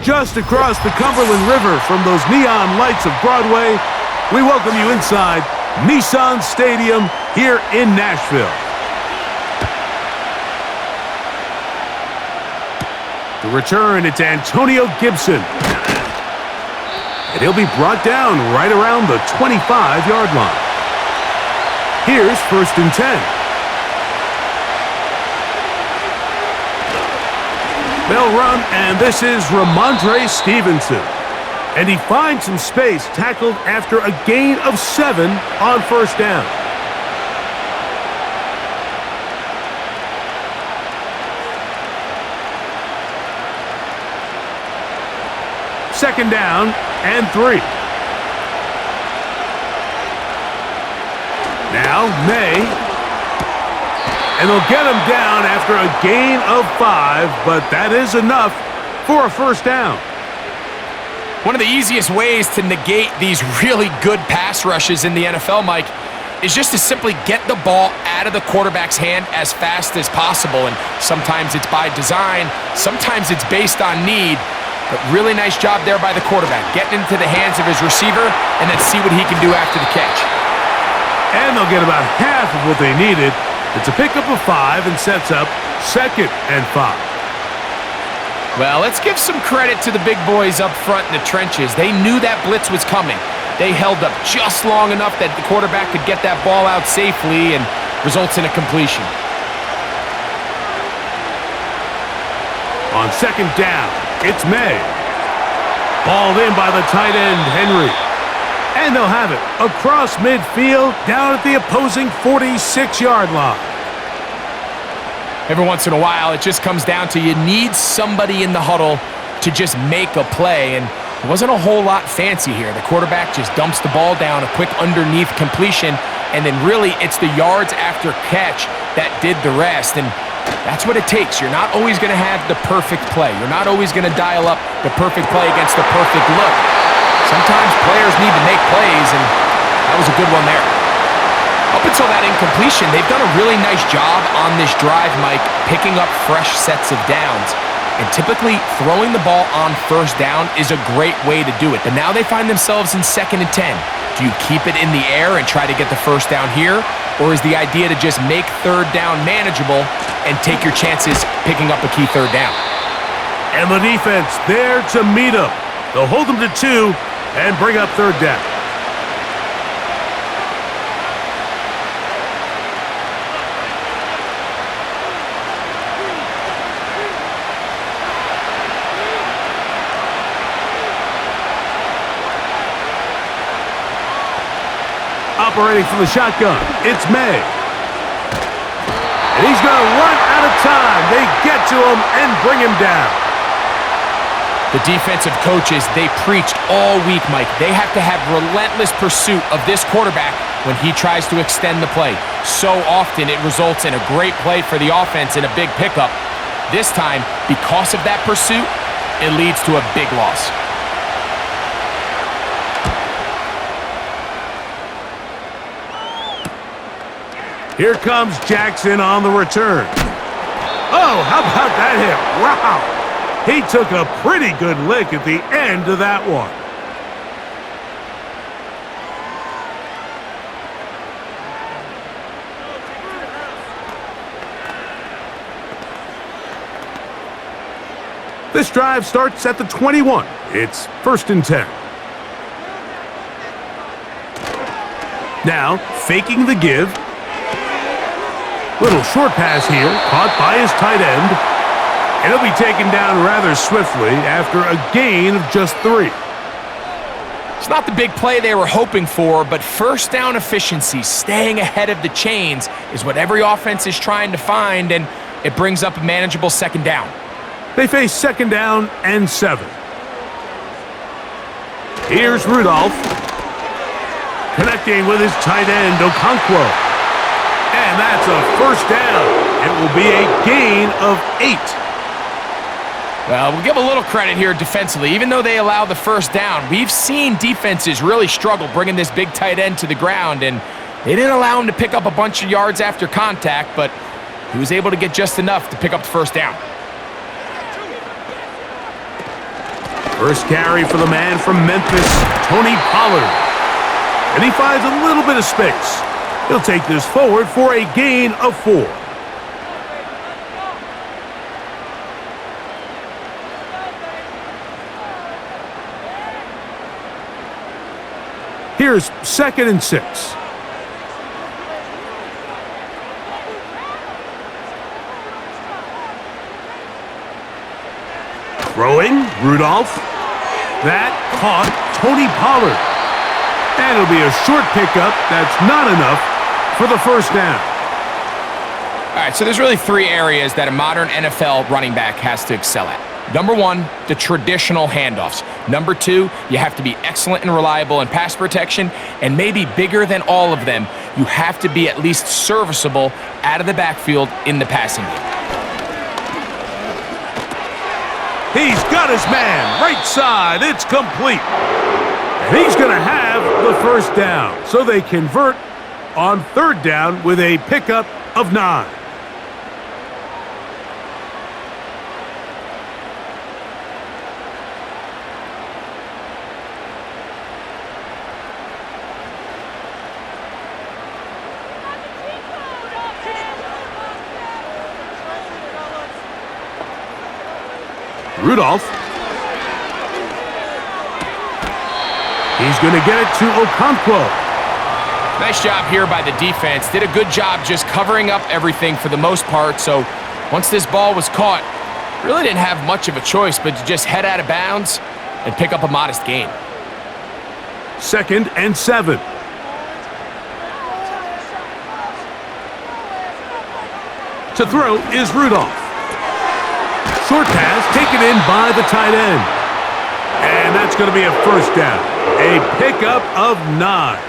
Just across the Cumberland River from those neon lights of Broadway, we welcome you inside Nissan Stadium here in Nashville. The return, it's Antonio Gibson. And he'll be brought down right around the 25-yard line. Here's 1st and 10. They'll run, and this is Ramondre Stevenson. And he finds some space, tackled after a gain of 7 on 1st down. Second down and 3. Now May. And they'll get him down after a gain of 5, but that is enough for a 1st down. One of the easiest ways to negate these really good pass rushes in the NFL, Mike, is just to simply get the ball out of the quarterback's hand as fast as possible. And sometimes it's by design, sometimes it's based on need. But really nice job there by the quarterback, getting into the hands of his receiver and then see what he can do after the catch. And they'll get about half of what they needed. It's a pickup of 5 and sets up 2nd and 5. Well, let's give some credit to the big boys up front in the trenches. They knew that blitz was coming. They held up just long enough that the quarterback could get that ball out safely and results in a completion. On 2nd down, it's May. Balled in by the tight end, Henry. And they'll have it across midfield down at the opposing 46-yard line. Every once in a while, it just comes down to you need somebody in the huddle to just make a play, and it wasn't a whole lot fancy here. The quarterback just dumps the ball down, a quick underneath completion, and then really it's the yards after catch that did the rest, and that's what it takes. You're not always going to have the perfect play. You're not always going to dial up the perfect play against the perfect look. Sometimes players need to make plays, and that was a good one there. Up until that incompletion, they've done a really nice job on this drive, Mike, picking up fresh sets of downs. And typically, throwing the ball on 1st down is a great way to do it. But now they find themselves in 2nd and 10. Do you keep it in the air and try to get the 1st down here? Or is the idea to just make 3rd down manageable and take your chances picking up a key 3rd down? And the defense there to meet them. They'll hold them to 2 and bring up 3rd down. Operating from the shotgun, it's May. And he's going to run out of time. They get to him and bring him down. The defensive coaches, they preached all week, Mike. They have to have relentless pursuit of this quarterback when he tries to extend the play. So often it results in a great play for the offense and a big pickup. This time, because of that pursuit, it leads to a big loss. Here comes Jackson on the return. Oh, how about that hit? Wow! He took a pretty good lick at the end of that one. This drive starts at the 21. It's 1st and 10. Now, faking the give. Little short pass here, caught by his tight end. And he'll be taken down rather swiftly after a gain of just 3. It's not the big play they were hoping for, but 1st down efficiency, staying ahead of the chains, is what every offense is trying to find, and it brings up a manageable 2nd down. They face 2nd down and 7. Here's Rudolph. Connecting with his tight end, Okonkwo. And that's a 1st down. It will be a gain of 8. Well, we'll give a little credit here defensively. Even though they allow the 1st down, we've seen defenses really struggle bringing this big tight end to the ground, and they didn't allow him to pick up a bunch of yards after contact, but he was able to get just enough to pick up the 1st down. First carry for the man from Memphis, Tony Pollard. And he finds a little bit of space. He'll take this forward for a gain of 4. Here's 2nd and 6. Throwing, Rudolph. That caught Tony Pollard. And it'll be a short pickup. That's not enough for the first down. All right, so there's really 3 areas that a modern NFL running back has to excel at. Number 1, the traditional handoffs. Number 2, you have to be excellent and reliable in pass protection. And maybe bigger than all of them, you have to be at least serviceable out of the backfield in the passing game. He's got his man, right side, it's complete. And he's going to have the first down. So they convert on 3rd down with a pickup of 9. Rudolph. He's going to get it to Okonkwo. Nice job here by the defense. Did a good job just covering up everything for the most part. So once this ball was caught, really didn't have much of a choice but to just head out of bounds and pick up a modest gain. 2nd and 7. To throw is Rudolph. Short pass taken in by the tight end. And that's going to be a first down. A pickup of 9.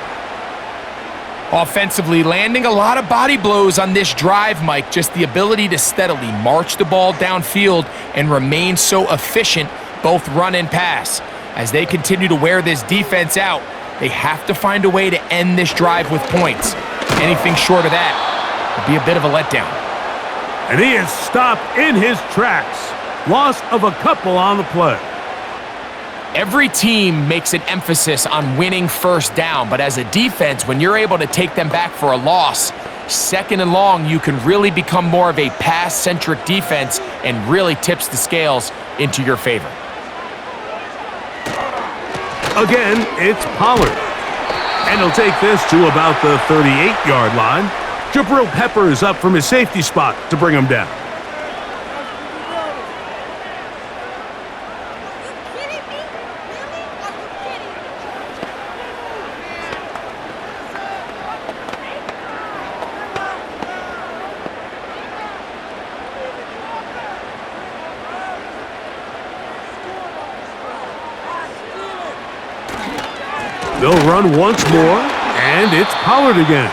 Offensively, landing a lot of body blows on this drive, Mike. Just the ability to steadily march the ball downfield and remain so efficient, both run and pass. As they continue to wear this defense out, they have to find a way to end this drive with points. Anything short of that would be a bit of a letdown. And he is stopped in his tracks. Loss of a couple on the play. Every team makes an emphasis on winning first down, but as a defense, when you're able to take them back for a loss, 2nd and long, you can really become more of a pass-centric defense and really tips the scales into your favor. Again, it's Pollard. And he'll take this to about the 38-yard line. Jabril Peppers up from his safety spot to bring him down. They'll run once more, and it's Pollard again.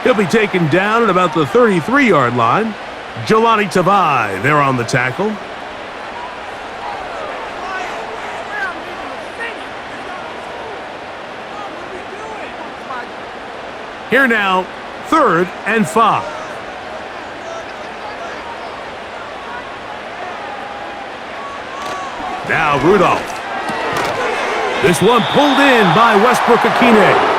He'll be taken down at about the 33-yard line. Jelani Tavai there on the tackle. Here now, 3rd and 5. Now Rudolph. This one pulled in by Westbrook-Akine.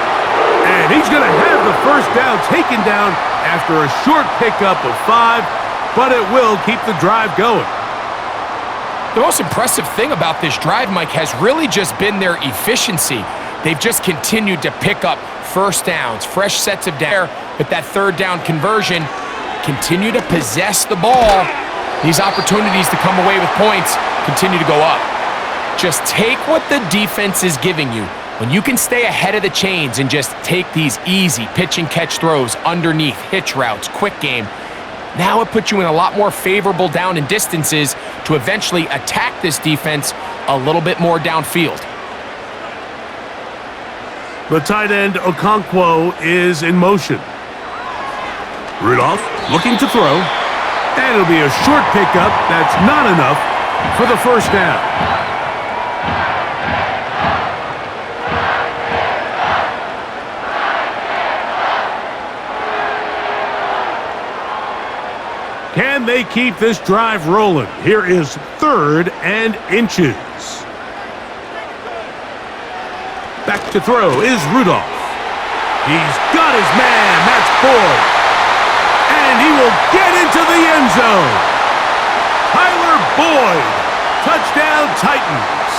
And he's going to have the first down taken down after a short pickup of 5, but it will keep the drive going. The most impressive thing about this drive, Mike, has really just been their efficiency. They've just continued to pick up first downs, fresh sets of downs. With that 3rd down conversion, continue to possess the ball. These opportunities to come away with points continue to go up. Just take what the defense is giving you. When you can stay ahead of the chains and just take these easy pitch and catch throws underneath, hitch routes, quick game, now it puts you in a lot more favorable down and distances to eventually attack this defense a little bit more downfield. The tight end Okonkwo is in motion. Rudolph looking to throw. And it'll be a short pickup that's not enough for the first down. Can they keep this drive rolling? Here is 3rd and inches. Back to throw is Rudolph. He's got his man. That's Boyd. And he will get into the end zone. Tyler Boyd. Touchdown, Titans.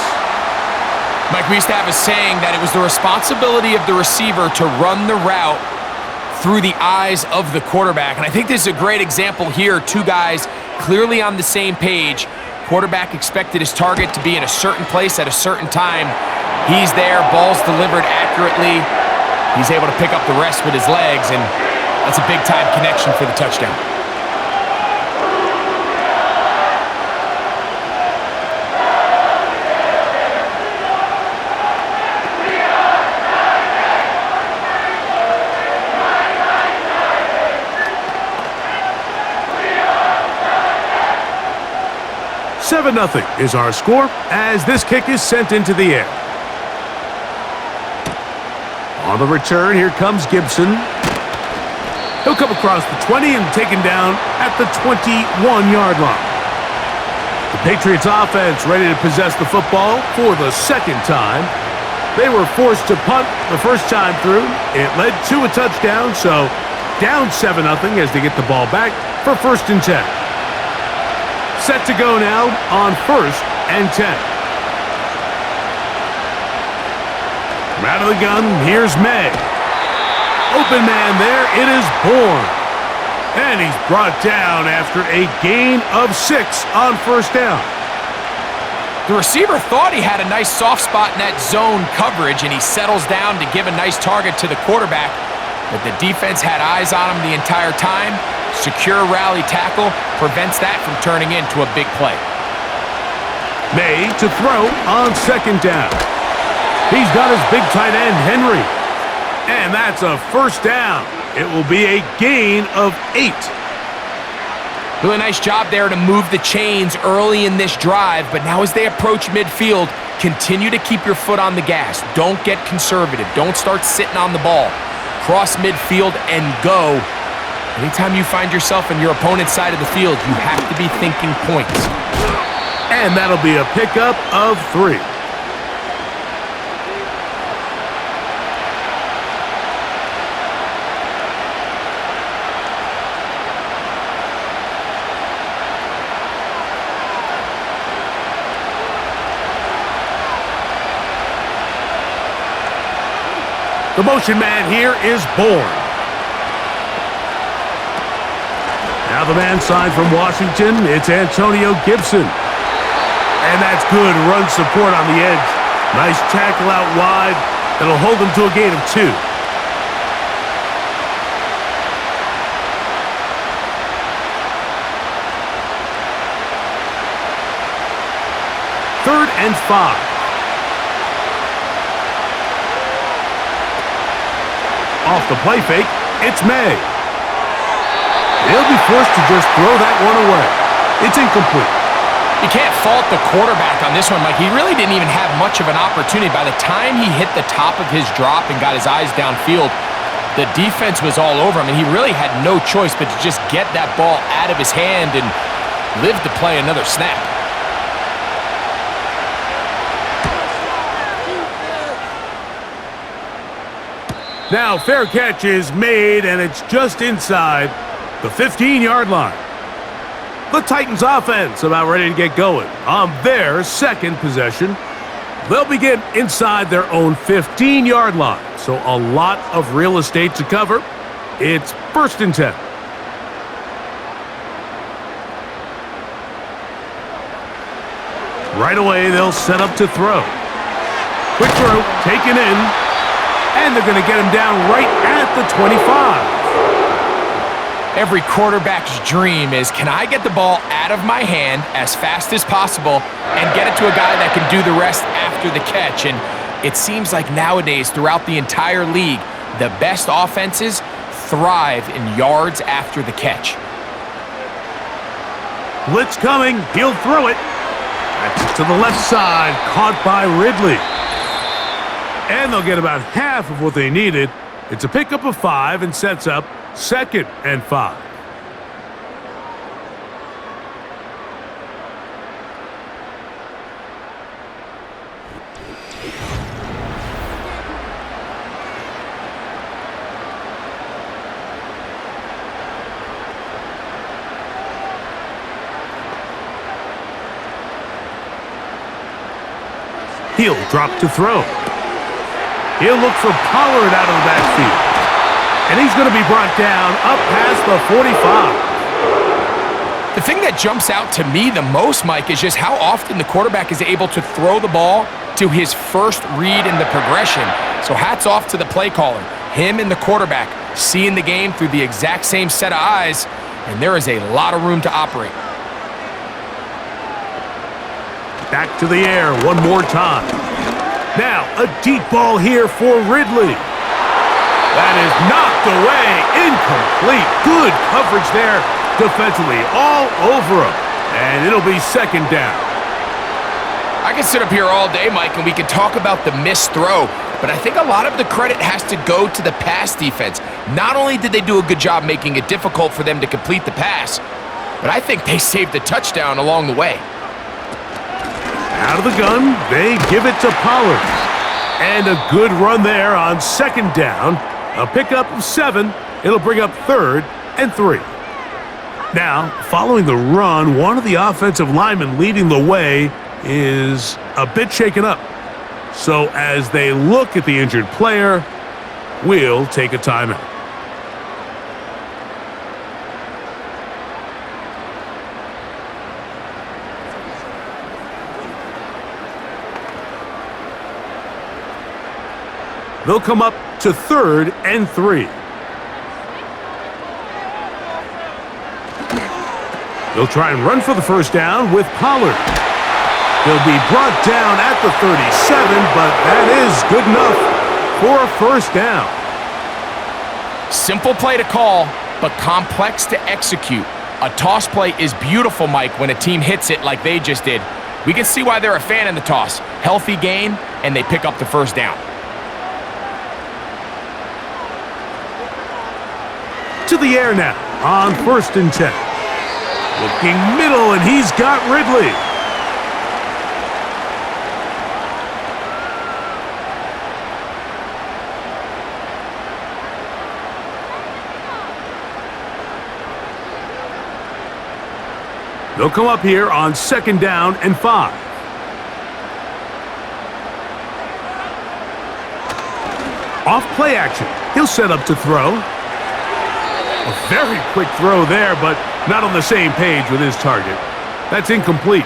Mike, we used to have a saying that it was the responsibility of the receiver to run the route through the eyes of the quarterback. And I think this is a great example here. Two guys clearly on the same page. Quarterback expected his target to be in a certain place at a certain time. He's there, ball's delivered accurately. He's able to pick up the rest with his legs, and that's a big-time connection for the touchdown. Seven 0 is our score as this kick is sent into the air. On the return, here comes Gibson. He'll come across the 20 and taken down at the 21-yard line. The Patriots offense ready to possess the football for the second time. They were forced to punt the first time through. It led to a touchdown, so down 7 0 as they get the ball back for 1st and 10. Set to go now on 1st and 10. From out of the gun, here's May. Open man there, it is Bourne. And he's brought down after a gain of 6 on 1st down. The receiver thought he had a nice soft spot in that zone coverage, and he settles down to give a nice target to the quarterback. But the defense had eyes on him the entire time. Secure rally tackle prevents that from turning into a big play. May to throw on 2nd down. He's got his big tight end, Henry. And that's a 1st down. It will be a gain of 8. Really nice job there to move the chains early in this drive, but now as they approach midfield, continue to keep your foot on the gas. Don't get conservative. Don't start sitting on the ball. Cross midfield and go. Anytime you find yourself on your opponent's side of the field, you have to be thinking points. And that'll be a pickup of 3. The motion man here is Bourne. Now the man signed from Washington, it's Antonio Gibson. And that's good run support on the edge. Nice tackle out wide. That'll hold them to a gain of 2. Third and 5. Off the play fake, it's May. He'll be forced to just throw that one away. It's incomplete. You can't fault the quarterback on this one, Mike. He really didn't even have much of an opportunity. By the time he hit the top of his drop and got his eyes downfield, the defense was all over him, and he really had no choice but to just get that ball out of his hand and live to play another snap. Now, fair catch is made, and it's just inside the 15-yard line. The Titans offense about ready to get going on their second possession. They'll begin inside their own 15-yard line, so a lot of real estate to cover. It's 1st and 10. Right away, they'll set up to throw. Quick throw, taken in. And they're going to get him down right at the 25. Every quarterback's dream is, can I get the ball out of my hand as fast as possible and get it to a guy that can do the rest after the catch? And it seems like nowadays, throughout the entire league, the best offenses thrive in yards after the catch. Blitz coming. He'll throw it. That's to the left side. Caught by Ridley. And they'll get about half of what they needed. It's a pickup of 5 and sets up 2nd and 5. He'll drop to throw. He'll look for Pollard out of the backfield. And he's going to be brought down up past the 45. The thing that jumps out to me the most, Mike, is just how often the quarterback is able to throw the ball to his first read in the progression. So hats off to the play caller. Him and the quarterback seeing the game through the exact same set of eyes, and there is a lot of room to operate. Back to the air one more time. Now, a deep ball here for Ridley. That is knocked away, incomplete. Good coverage there defensively, all over him. And it'll be second down. I could sit up here all day, Mike, and we could talk about the missed throw, but I think a lot of the credit has to go to the pass defense. Not only did they do a good job making it difficult for them to complete the pass, but I think they saved a touchdown along the way. Out of the gun, they give it to Pollard. And a good run there on second down. A pickup of 7. It'll bring up 3rd and 3. Now, following the run, one of the offensive linemen leading the way is a bit shaken up. So as they look at the injured player, we'll take a timeout. They'll come up to 3rd and 3. They'll try and run for the first down with Pollard. He'll be brought down at the 37, but that is good enough for a first down. Simple play to call, but complex to execute. A toss play is beautiful, Mike, when a team hits it like they just did. We can see why they're a fan in the toss. Healthy gain, and they pick up the first down. To the air now on 1st and 10. Looking middle, and he's got Ridley. They'll come up here on 2nd down and 5. Off play action. He'll set up to throw. A very quick throw there, but not on the same page with his target. That's incomplete.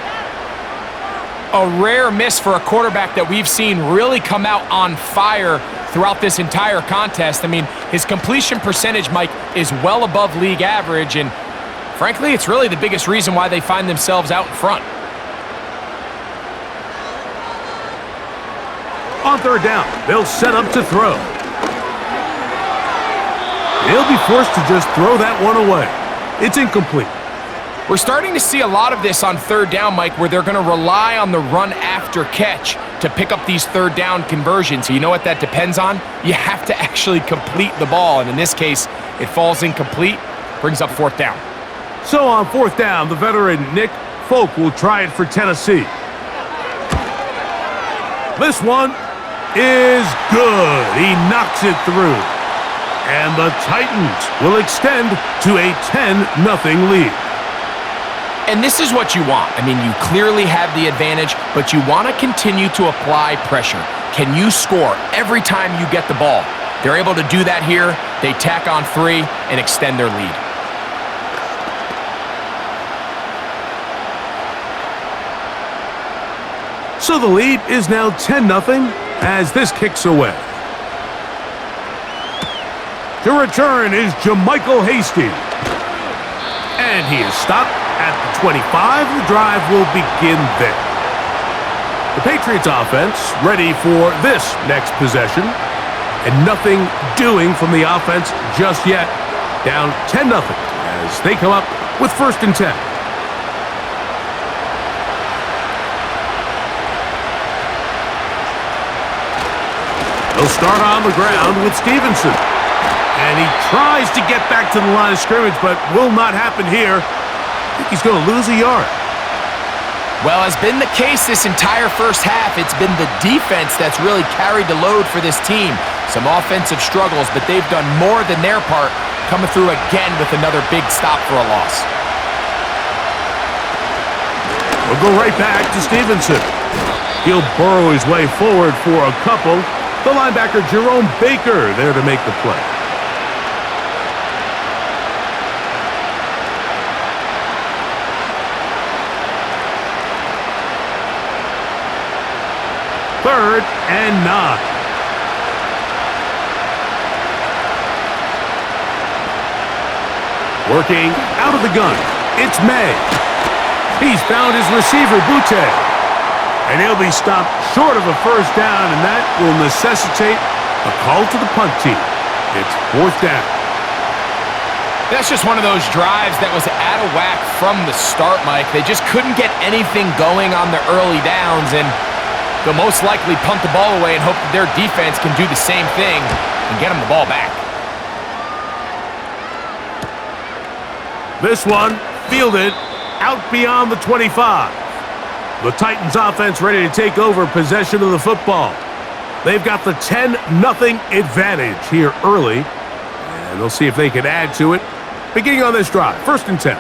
A rare miss for a quarterback that we've seen really come out on fire throughout this entire contest. I mean, his completion percentage, Mike, is well above league average, and frankly, it's really the biggest reason why they find themselves out in front. On 3rd down, they'll set up to throw. They'll be forced to just throw that one away. It's incomplete. We're starting to see a lot of this on 3rd down, Mike, where they're going to rely on the run after catch to pick up these 3rd down conversions. So you know what that depends on? You have to actually complete the ball, and in this case, it falls incomplete, brings up 4th down. So on 4th down, the veteran Nick Folk will try it for Tennessee. This one is good. He knocks it through. And the Titans will extend to a 10-0 lead. And this is what you want. I mean, you clearly have the advantage, but you want to continue to apply pressure. Can you score every time you get the ball? They're able to do that here. They tack on 3 and extend their lead. So the lead is now 10-0 as this kicks away. To return is Jermichael Hasty. And he is stopped at the 25. The drive will begin there. The Patriots offense ready for this next possession. And nothing doing from the offense just yet. Down 10-0 as they come up with 1st and 10. They'll start on the ground with Stevenson. And he tries to get back to the line of scrimmage, but will not happen here. I think he's going to lose a yard. Well, as been the case this entire first half, it's been the defense that's really carried the load for this team. Some offensive struggles, but they've done more than their part, coming through again with another big stop for a loss. We'll go right back to Stevenson. He'll burrow his way forward for a couple. The linebacker, Jerome Baker, there to make the play. Third and 9. Working out of the gun, it's May. He's found his receiver, Butte. And he'll be stopped short of a first down, and that will necessitate a call to the punt team. It's 4th down. That's just one of those drives that was out of whack from the start, Mike. They just couldn't get anything going on the early downs, and they'll most likely punt the ball away and hope that their defense can do the same thing and get them the ball back. This one fielded out beyond the 25. The Titans offense ready to take over possession of the football. They've got the 10-0 advantage here early, and they'll see if they can add to it. Beginning on this drive, 1st and 10.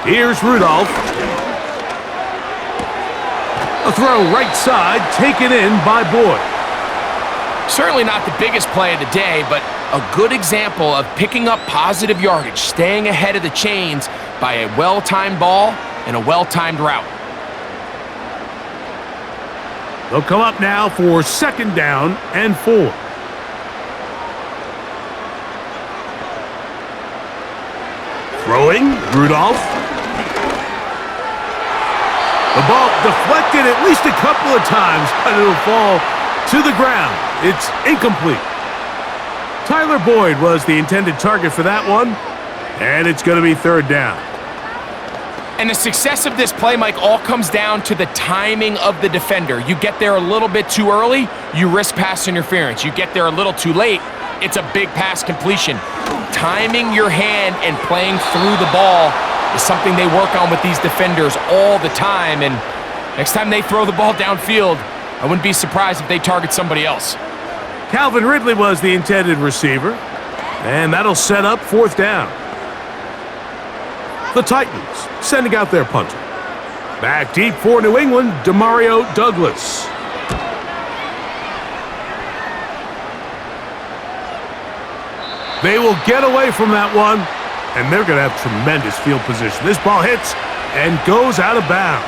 Here's Rudolph. A throw right side, taken in by Boyd. Certainly not the biggest play of the day, but a good example of picking up positive yardage, staying ahead of the chains by a well-timed ball and a well-timed route. They'll come up now for 2nd down and 4. Throwing, Rudolph. The ball deflected at least a couple of times, but it'll fall to the ground. It's incomplete. Tyler Boyd was the intended target for that one, and it's going to be 3rd down. And the success of this play, Mike, all comes down to the timing of the defender. You get there a little bit too early, you risk pass interference. You get there a little too late, it's a big pass completion. Timing your hand and playing through the ball is something they work on with these defenders all the time. And next time they throw the ball downfield, I wouldn't be surprised if they target somebody else. Calvin Ridley was the intended receiver, and that'll set up 4th down. The Titans sending out their punter. Back deep for New England, Demario Douglas. They will get away from that one, and they're going to have tremendous field position. This ball hits and goes out of bounds.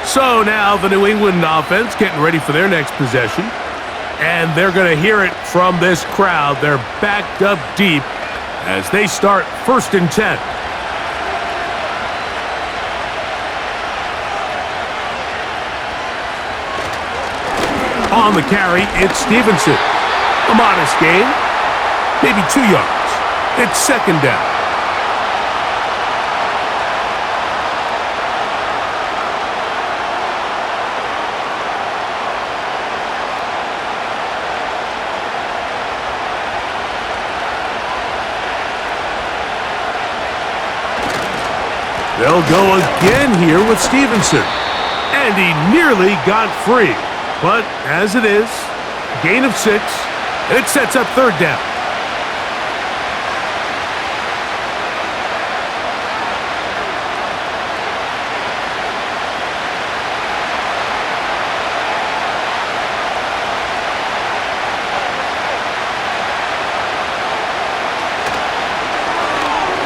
So now the New England offense getting ready for their next possession, and they're going to hear it from this crowd. They're backed up deep as they start 1st and 10. On the carry, it's Stevenson. A modest gain, maybe 2 yards. It's 2nd down. They'll go again here with Stevenson. And he nearly got free. But as it is, gain of 6, and it sets up 3rd down.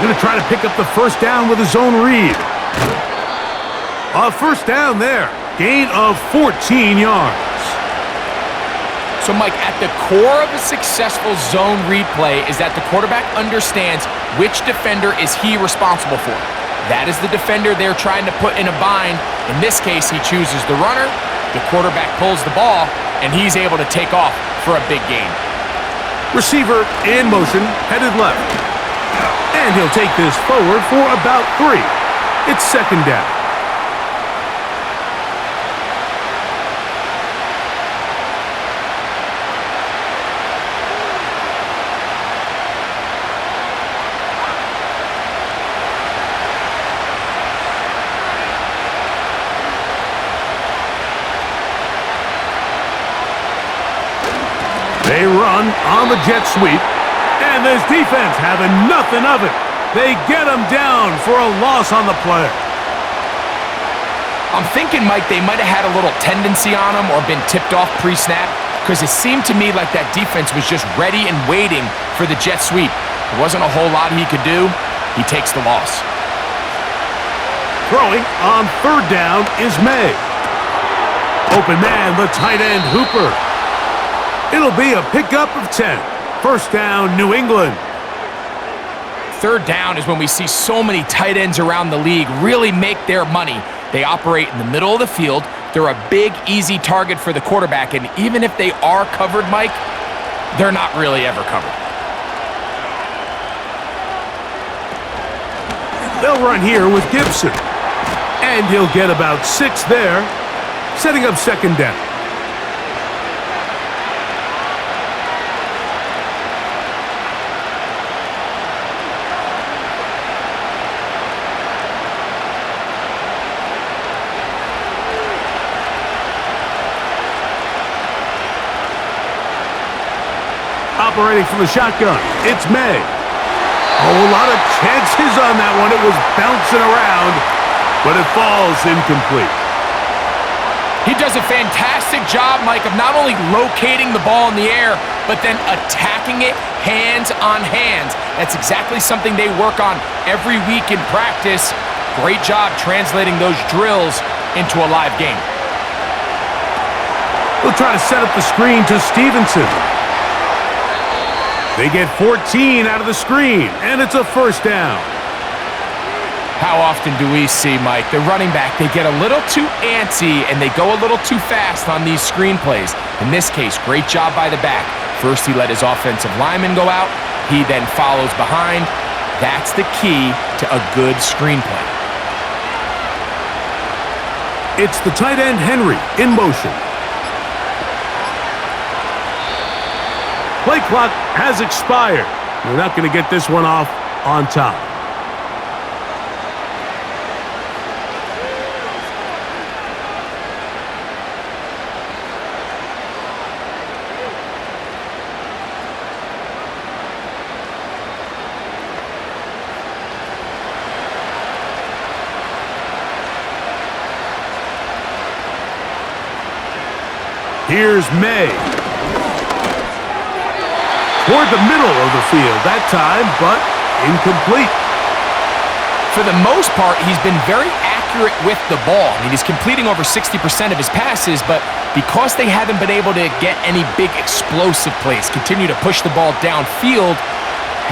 Going to try to pick up the 1st down with his own read. A 1st down there. Gain of 14 yards. So, Mike, at the core of a successful zone read play is that the quarterback understands which defender is he responsible for. That is the defender they're trying to put in a bind. In this case, he chooses the runner. The quarterback pulls the ball, and he's able to take off for a big gain. Receiver in motion, headed left. And he'll take this forward for about 3. It's 2nd down. They run on the jet sweep, and this defense having nothing of it. They get him down for a loss on the play. I'm thinking, Mike, they might have had a little tendency on him or been tipped off pre-snap, because it seemed to me like that defense was just ready and waiting for the jet sweep. There wasn't a whole lot he could do. He takes the loss. Throwing on third down is May. Open man, the tight end, Hooper. It'll be a pickup of 10. First down, New England. Third down is when we see so many tight ends around the league really make their money. They operate in the middle of the field. They're a big, easy target for the quarterback, and even if they are covered, Mike, they're not really ever covered. They'll run here with Gibson, and he'll get about 6 there, setting up second down. Operating from the shotgun, it's May. A whole lot of chances on that one. It was bouncing around, but it falls incomplete. He does a fantastic job, Mike, of not only locating the ball in the air, but then attacking it hands on hands. That's exactly something they work on every week in practice. Great job translating those drills into a live game. We'll try to set up the screen to Stevenson. They get 14 out of the screen, and it's a first down. How often do we see, Mike, the running back, they get a little too antsy and they go a little too fast on these screen plays. In this case, great job by the back. First, he let his offensive lineman go out. He then follows behind. That's the key to a good screen play. It's the tight end, Henry, in motion. Play clock has expired. We're not going to get this one off on time. Here's May. Toward the middle of the field that time, but incomplete. For the most part, he's been very accurate with the ball. I mean, he's completing over 60% of his passes, but because they haven't been able to get any big explosive plays, continue to push the ball downfield,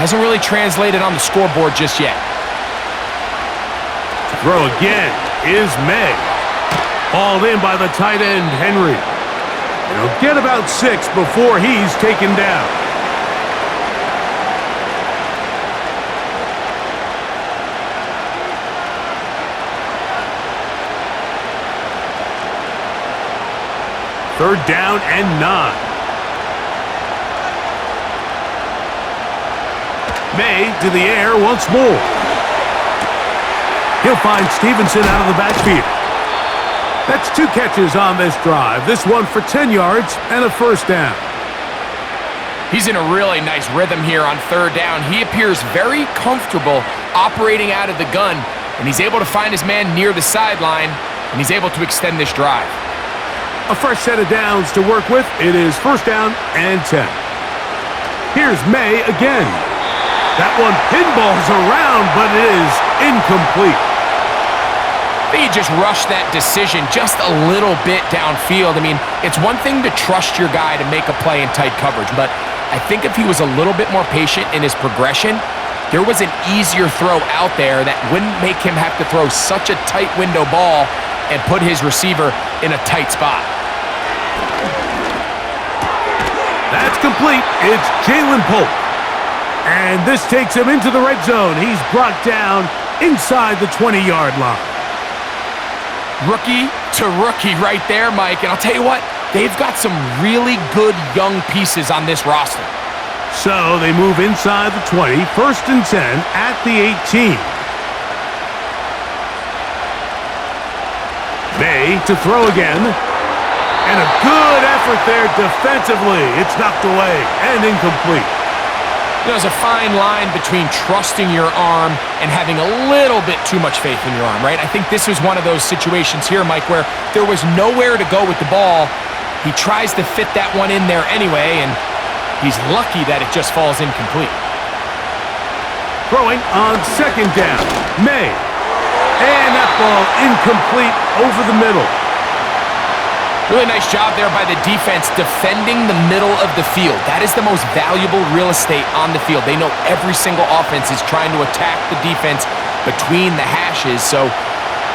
hasn't really translated on the scoreboard just yet. Throw again is May. Hauled in by the tight end, Henry. He'll get about 6 before he's taken down. Third down and 9. May to the air once more. He'll find Stevenson out of the backfield. That's 2 catches on this drive. This one for 10 yards and a first down. He's in a really nice rhythm here on third down. He appears very comfortable operating out of the gun, and he's able to find his man near the sideline, and he's able to extend this drive. A fresh set of downs to work with. It is first down and 10. Here's May again. That one pinballs around, but it is incomplete. I think he just rushed that decision just a little bit downfield. I mean, it's one thing to trust your guy to make a play in tight coverage, but I think if he was a little bit more patient in his progression, there was an easier throw out there that wouldn't make him have to throw such a tight window ball and put his receiver in a tight spot. That's complete. It's Jalen Polk. And this takes him into the red zone. He's brought down inside the 20-yard line. Rookie to rookie right there, Mike. And I'll tell you what, they've got some really good young pieces on this roster. So they move inside the 20, first and 10 at the 18. May to throw again. And a good effort there defensively. It's knocked away and incomplete. There's a fine line between trusting your arm and having a little bit too much faith in your arm, right? I think this was one of those situations here, Mike, where there was nowhere to go with the ball. He tries to fit that one in there anyway, and he's lucky that it just falls incomplete. Throwing on second down. May. And that ball incomplete over the middle. Really nice job there by the defense defending the middle of the field. That is the most valuable real estate on the field. They know every single offense is trying to attack the defense between the hashes, so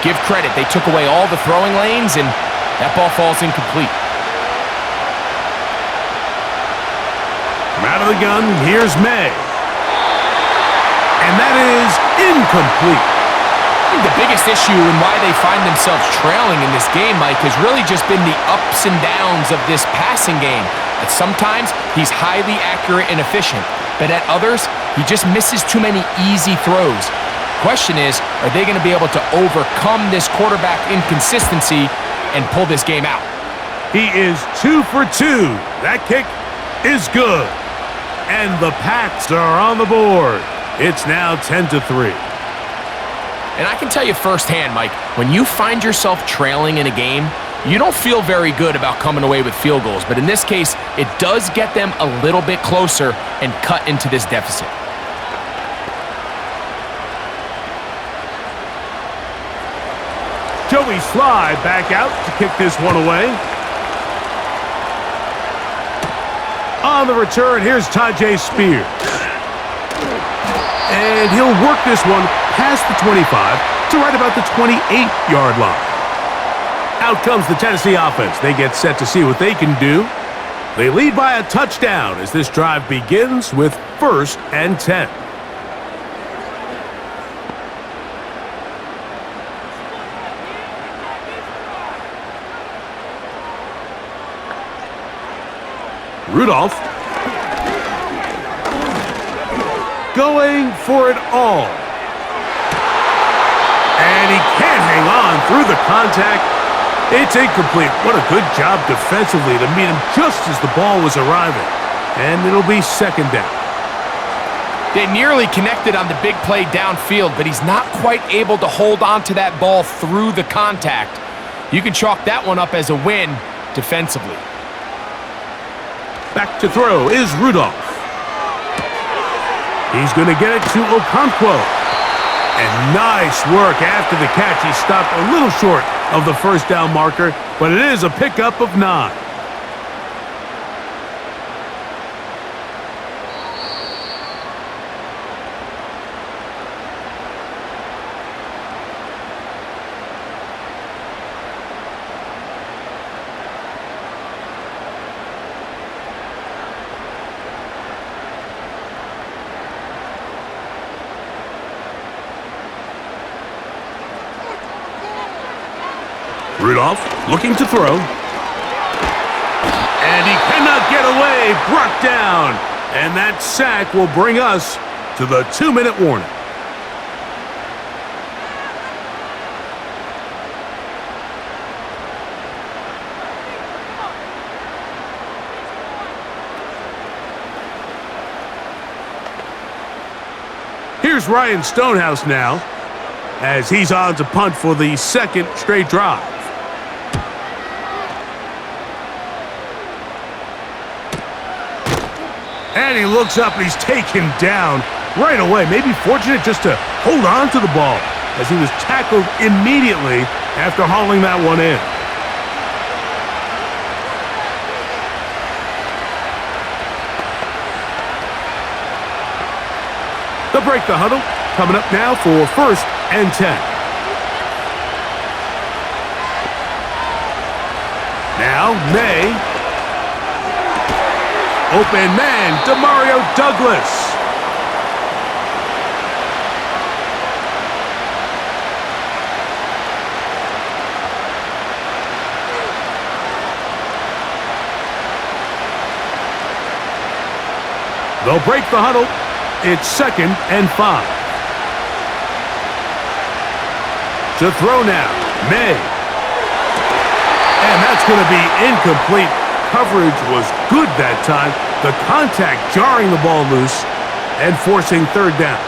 give credit. They took away all the throwing lanes, and that ball falls incomplete. From out of the gun, here's May. And that is incomplete. I think the biggest issue and why they find themselves trailing in this game, Mike, has really just been the ups and downs of this passing game. At sometimes, he's highly accurate and efficient, but at others, he just misses too many easy throws. Question is, are they going to be able to overcome this quarterback inconsistency and pull this game out? He is 2 for 2. That kick is good. And the Pats are on the board. It's now 10-3. And I can tell you firsthand, Mike, when you find yourself trailing in a game, you don't feel very good about coming away with field goals. But in this case, it does get them a little bit closer and cut into this deficit. Joey Sly back out to kick this one away. On the return, here's Tajay Spears. And he'll work this one past the 25 to right about the 28-yard line. Out comes the Tennessee offense. They get set to see what they can do. They lead by a touchdown as this drive begins with 1st and 10. Rudolph going for it all. And he can't hang on through the contact. It's incomplete. What a good job defensively to meet him just as the ball was arriving. And it'll be 2nd down. They nearly connected on the big play downfield, but he's not quite able to hold on to that ball through the contact. You can chalk that one up as a win defensively. Back to throw is Rudolph. He's going to get it to Okonkwo. And nice work after the catch. He stopped a little short of the 1st down marker, but it is a pickup of 9. Rudolph looking to throw. And he cannot get away. Brought down. And that sack will bring us to the 2-minute warning. Here's Ryan Stonehouse now, as he's on to punt for the 2nd straight drive. And he looks up and he's taken down right away. Maybe fortunate just to hold on to the ball as he was tackled immediately after hauling that one in. They'll break the huddle. Coming up now for 1st and 10. Now May. Open man, Demario Douglas. They'll break the huddle. It's 2nd and 5. To throw now, May. And that's That's going to be incomplete. Coverage was good that time. The contact jarring the ball loose and forcing third down.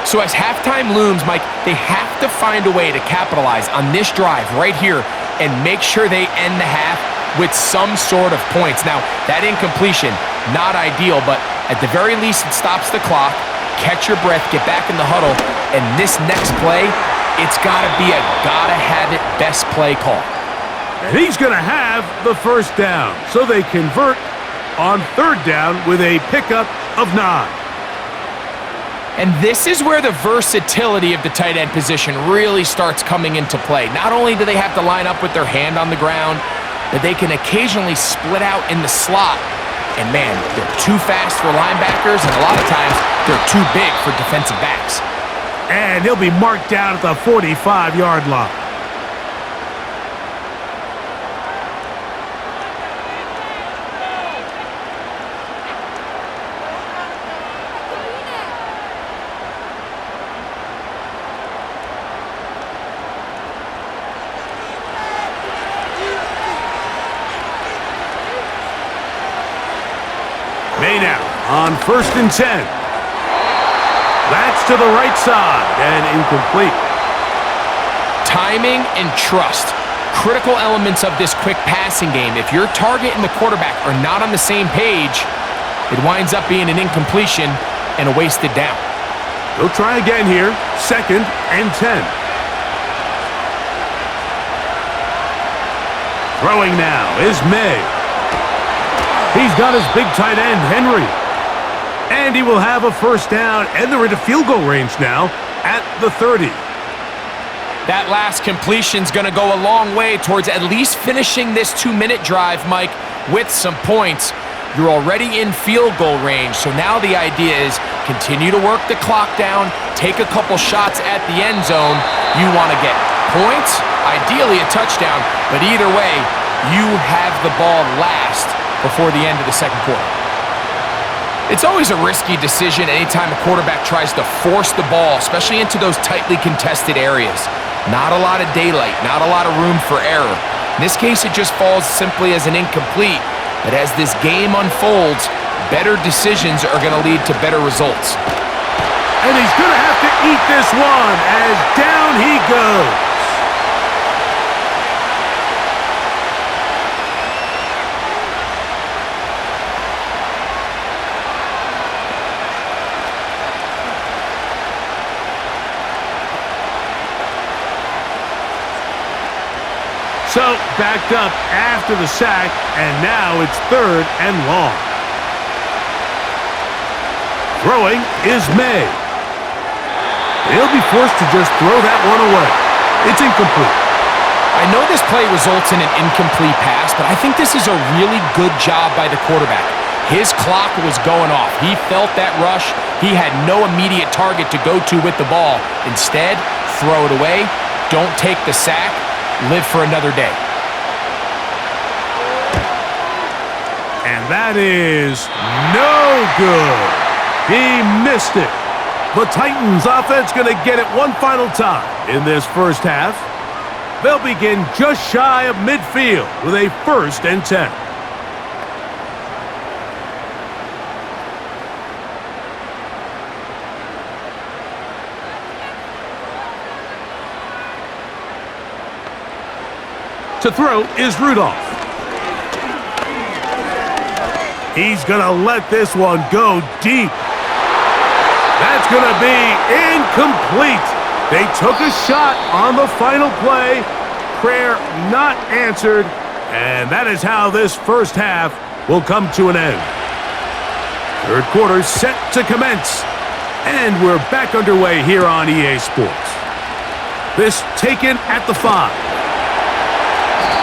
So as halftime looms, Mike, they have to find a way to capitalize on this drive right here and make sure they end the half with some sort of points. Now, that incompletion, not ideal, but at the very least, it stops the clock. Catch your breath, get back in the huddle, and this next play, it's got to be a gotta-have-it best play call. And he's going to have the first down. So they convert on third down with a pickup of 9. And this is where the versatility of the tight end position really starts coming into play. Not only do they have to line up with their hand on the ground, but they can occasionally split out in the slot. And man, they're too fast for linebackers, and a lot of times they're too big for defensive backs. And he'll be marked down at the 45-yard line. Now on 1st and 10. That's to the right side and incomplete. Timing and trust, critical elements of this quick passing game. If your target and the quarterback are not on the same page, it winds up being an incompletion and a wasted down. They'll try again here. 2nd and 10. Throwing now is May. He's got his big tight end, Henry. And he will have a first down, and they're into field goal range now at the 30. That last completion's going to go a long way towards at least finishing this 2-minute drive, Mike, with some points. You're already in field goal range, so now the idea is continue to work the clock down, take a couple shots at the end zone. You want to get points, ideally a touchdown, but either way, you have the ball last before the end of the second quarter. It's always a risky decision anytime a quarterback tries to force the ball, especially into those tightly contested areas. Not a lot of daylight, not a lot of room for error. In this case, it just falls simply as an incomplete. But as this game unfolds, better decisions are going to lead to better results. And he's going to have to eat this one as down he goes. So, backed up after the sack, and now it's 3rd and long. Throwing is May. He'll be forced to just throw that one away. It's incomplete. I know this play results in an incomplete pass, but I think this is a really good job by the quarterback. His clock was going off. He felt that rush. He had no immediate target to go to with the ball. Instead, throw it away. Don't take the sack. Live for another day. And that is no good. He missed it. The Titans offense going to get it one final time in this first half. They'll begin just shy of midfield with a 1st and 10. To throw is Rudolph. He's going to let this one go deep. That's going to be incomplete. They took a shot on the final play. Prayer not answered. And that is how this first half will come to an end. Third quarter set to commence. And we're back underway here on EA Sports. This taken at the 5.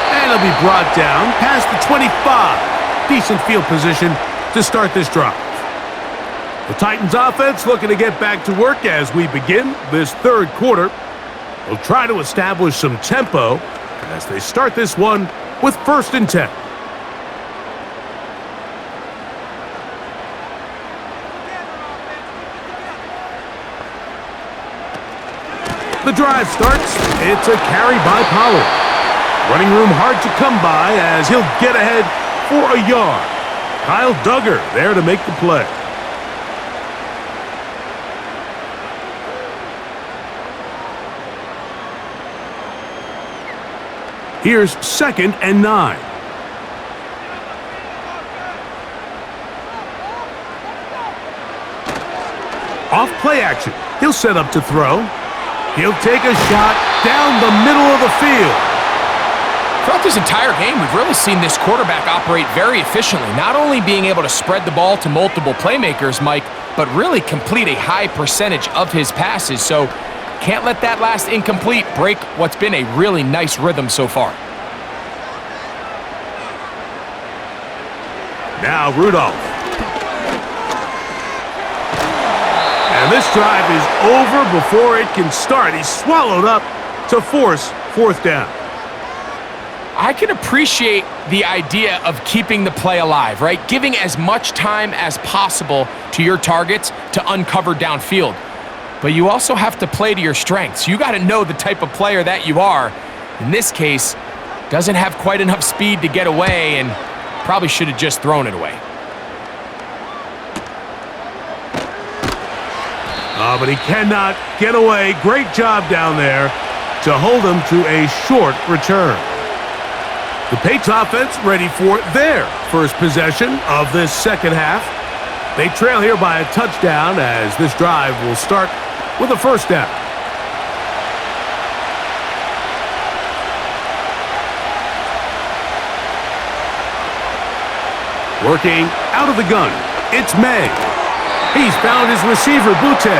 And it'll be brought down past the 25. Decent field position to start this drive. The Titans offense looking to get back to work as we begin this third quarter. They'll try to establish some tempo as they start this one with 1st and 10. The drive starts. It's a carry by Pollard. Running room hard to come by as he'll get ahead for a yard. Kyle Duggar there to make the play. Here's 2nd and 9. Off play action. He'll set up to throw. He'll take a shot down the middle of the field. Throughout this entire game, we've really seen this quarterback operate very efficiently, not only being able to spread the ball to multiple playmakers, Mike, but really complete a high percentage of his passes. So can't let that last incomplete break what's been a really nice rhythm so far. Now Rudolph. And this drive is over before it can start. He's swallowed up to force 4th down. I can appreciate the idea of keeping the play alive, right? Giving as much time as possible to your targets to uncover downfield. But you also have to play to your strengths. You got to know the type of player that you are. In this case, doesn't have quite enough speed to get away and probably should have just thrown it away. But he cannot get away. Great job down there to hold him to a short return. The Patriots offense ready for their first possession of this second half. They trail here by a touchdown as this drive will start with a 1st down. Working out of the gun, it's May. He's found his receiver, Butte.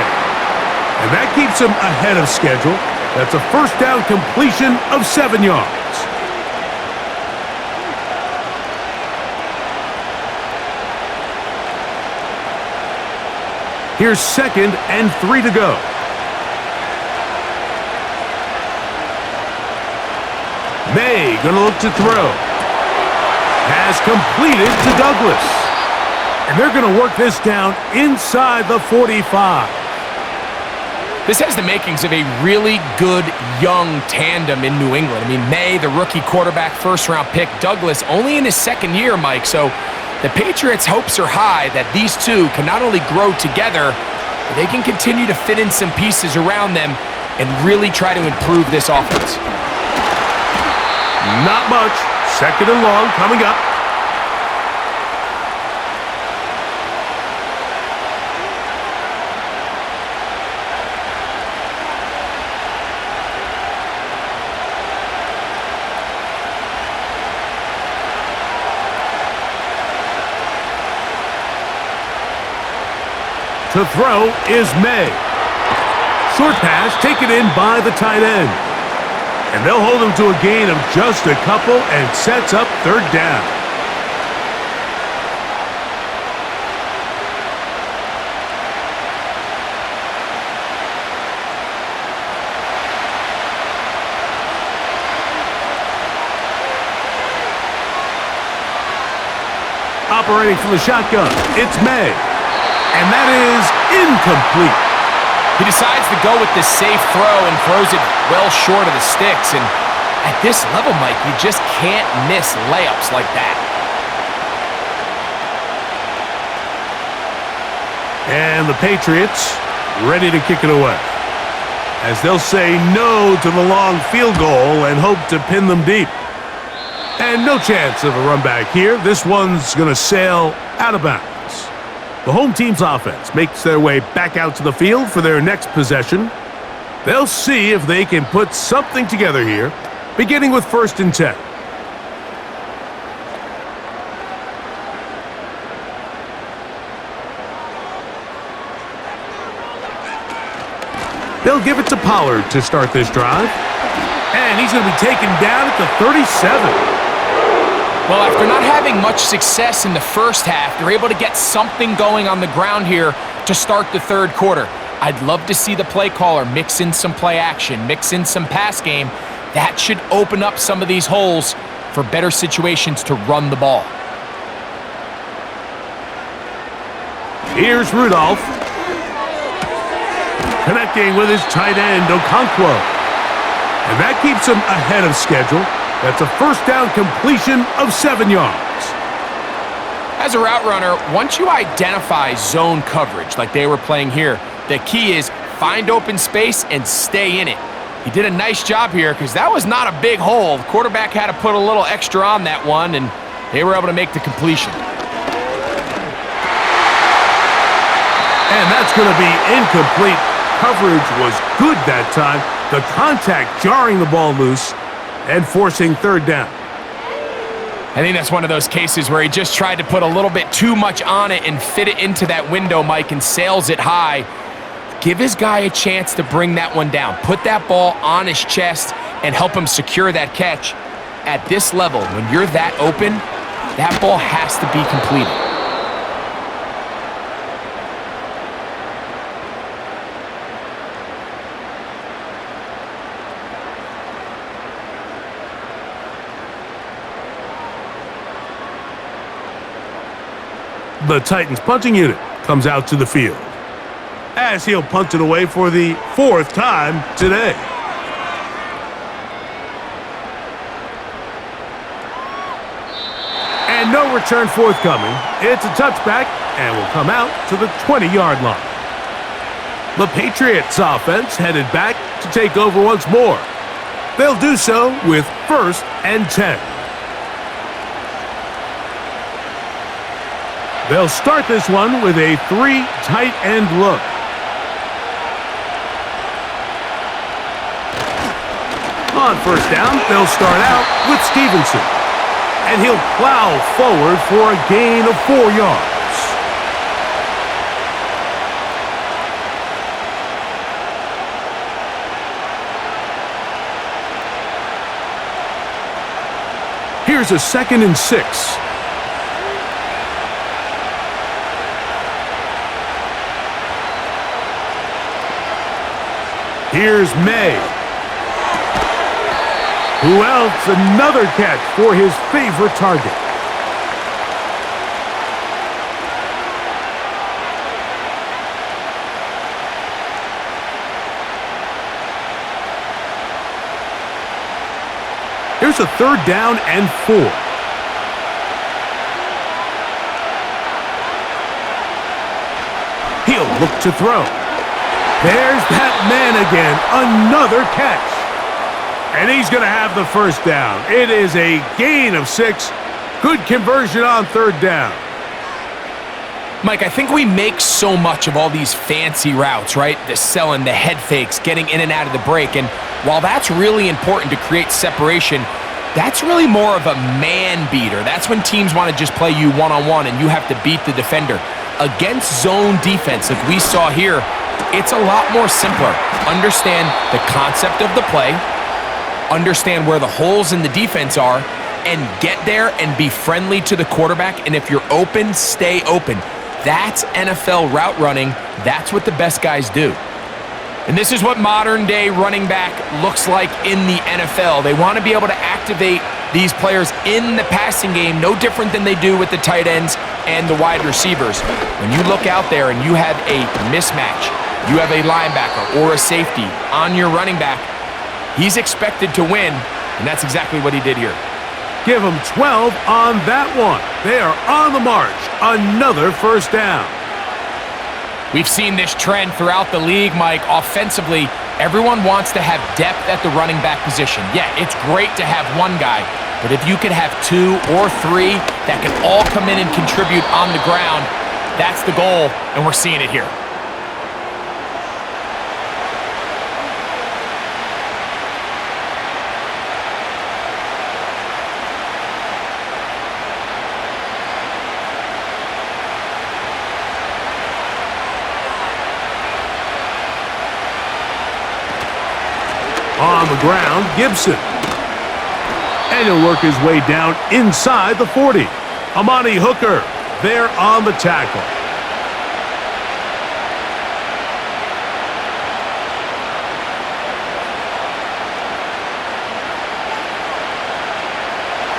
And that keeps him ahead of schedule. That's a 1st down completion of 7 yards. Here's 2nd and 3 to go. May gonna look to throw. Has completed to Douglas. And they're gonna work this down inside the 45. This has the makings of a really good young tandem in New England. I mean, May, the rookie quarterback, 1st-round pick. Douglas, only in his 2nd year, Mike. So the Patriots' hopes are high that these two can not only grow together, but they can continue to fit in some pieces around them and really try to improve this offense. Not much. 2nd and long coming up. To throw is May. Short pass taken in by the tight end. And they'll hold him to a gain of just a couple and sets up 3rd down. Operating from the shotgun, it's May. And that is incomplete. He decides to go with the safe throw and throws it well short of the sticks. And at this level, Mike, you just can't miss layups like that. And the Patriots ready to kick it away, as they'll say no to the long field goal and hope to pin them deep. And no chance of a run back here. This one's going to sail out of bounds. The home team's offense makes their way back out to the field for their next possession. They'll see if they can put something together here, beginning with 1st and 10. They'll give it to Pollard to start this drive. And he's going to be taken down at the 37. Well, after not having much success in the 1st half, they're able to get something going on the ground here to start the 3rd quarter. I'd love to see the play caller mix in some play action, mix in some pass game. That should open up some of these holes for better situations to run the ball. Here's Rudolph. Connecting with his tight end, Okonkwo. And that keeps him ahead of schedule. That's a first down completion of 7 yards. As a route runner, once you identify zone coverage like they were playing here, the key is find open space and stay in it. He did a nice job here because that was not a big hole. The quarterback had to put a little extra on that one, and they were able to make the completion. And that's going to be incomplete. Coverage was good that time. The contact jarring the ball loose and forcing third down. I think that's one of those cases where he just tried to put a little bit too much on it and fit it into that window, Mike, and sails it high. Give his guy a chance to bring that one down. Put that ball on his chest and help him secure that catch. At this level, when you're that open, that ball has to be completed. The Titans punting unit comes out to the field as he'll punt it away for the 4th time today. And no return forthcoming. It's a touchback and will come out to the 20-yard line. The Patriots offense headed back to take over once more. They'll do so with 1st and 10. They'll start this one with a 3 tight end look. On 1st down, they'll start out with Stevenson. And he'll plow forward for a gain of 4 yards. Here's a 2nd and 6. Here's May. Who else? Another catch for his favorite target. Here's a 3rd down and 4. He'll look to throw. There's that man again, another catch. And he's going to have the 1st down. It is a gain of 6. Good conversion on 3rd down. Mike, I think we make so much of all these fancy routes, right? The selling, the head fakes, getting in and out of the break. And while that's really important to create separation, that's really more of a man beater. That's when teams want to just play you one-on-one and you have to beat the defender. Against zone defense, like we saw here, it's a lot more simpler. Understand the concept of the play, understand where the holes in the defense are, and get there and be friendly to the quarterback. And if you're open, stay open. That's NFL route running. That's what the best guys do. And this is what modern-day running back looks like in the NFL. They want to be able to activate these players in the passing game, no different than they do with the tight ends and the wide receivers. When you look out there and you have a mismatch, you have a linebacker or a safety on your running back, he's expected to win, and that's exactly what he did here. Give him 12 on that one. They are on the march. Another 1st down. We've seen this trend throughout the league, Mike. Offensively, everyone wants to have depth at the running back position. Yeah, it's great to have one guy, but if you could have 2 or 3 that can all come in and contribute on the ground, that's the goal, and we're seeing it here. On the ground, Gibson. And he'll work his way down inside the 40. Amani Hooker there on the tackle.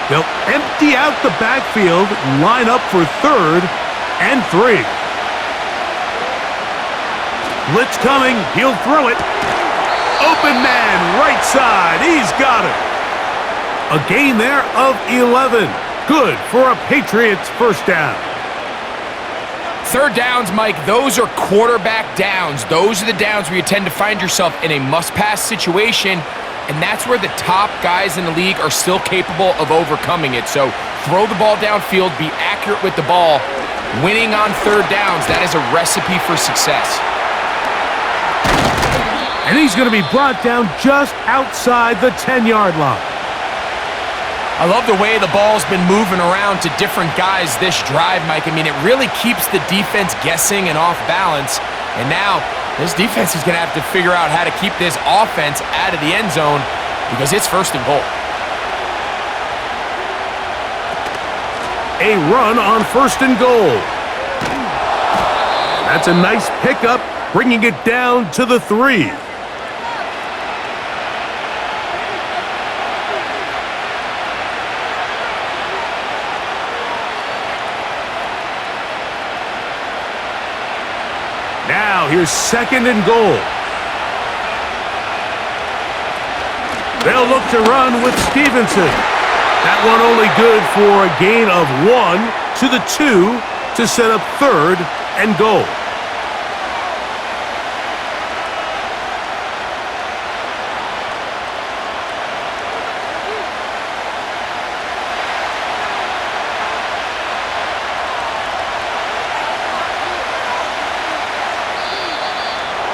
They'll empty out the backfield, line up for 3rd and 3. Blitz coming, he'll throw it. Open man, right side, he's got it. A gain there of 11. Good for a Patriots first down. Third downs, Mike, those are quarterback downs. Those are the downs where you tend to find yourself in a must-pass situation, and that's where the top guys in the league are still capable of overcoming it. So throw the ball downfield, be accurate with the ball. Winning on third downs, that is a recipe for success. And he's going to be brought down just outside the 10-yard line. I love the way the ball's been moving around to different guys this drive, Mike. I mean, it really keeps the defense guessing and off balance. And now this defense is going to have to figure out how to keep this offense out of the end zone because it's first and goal. A run on first and goal. That's a nice pickup, bringing it down to the 3. Now here's second and goal. They'll look to run with Stevenson. That one only good for a gain of 1 to the 2 to set up third and goal.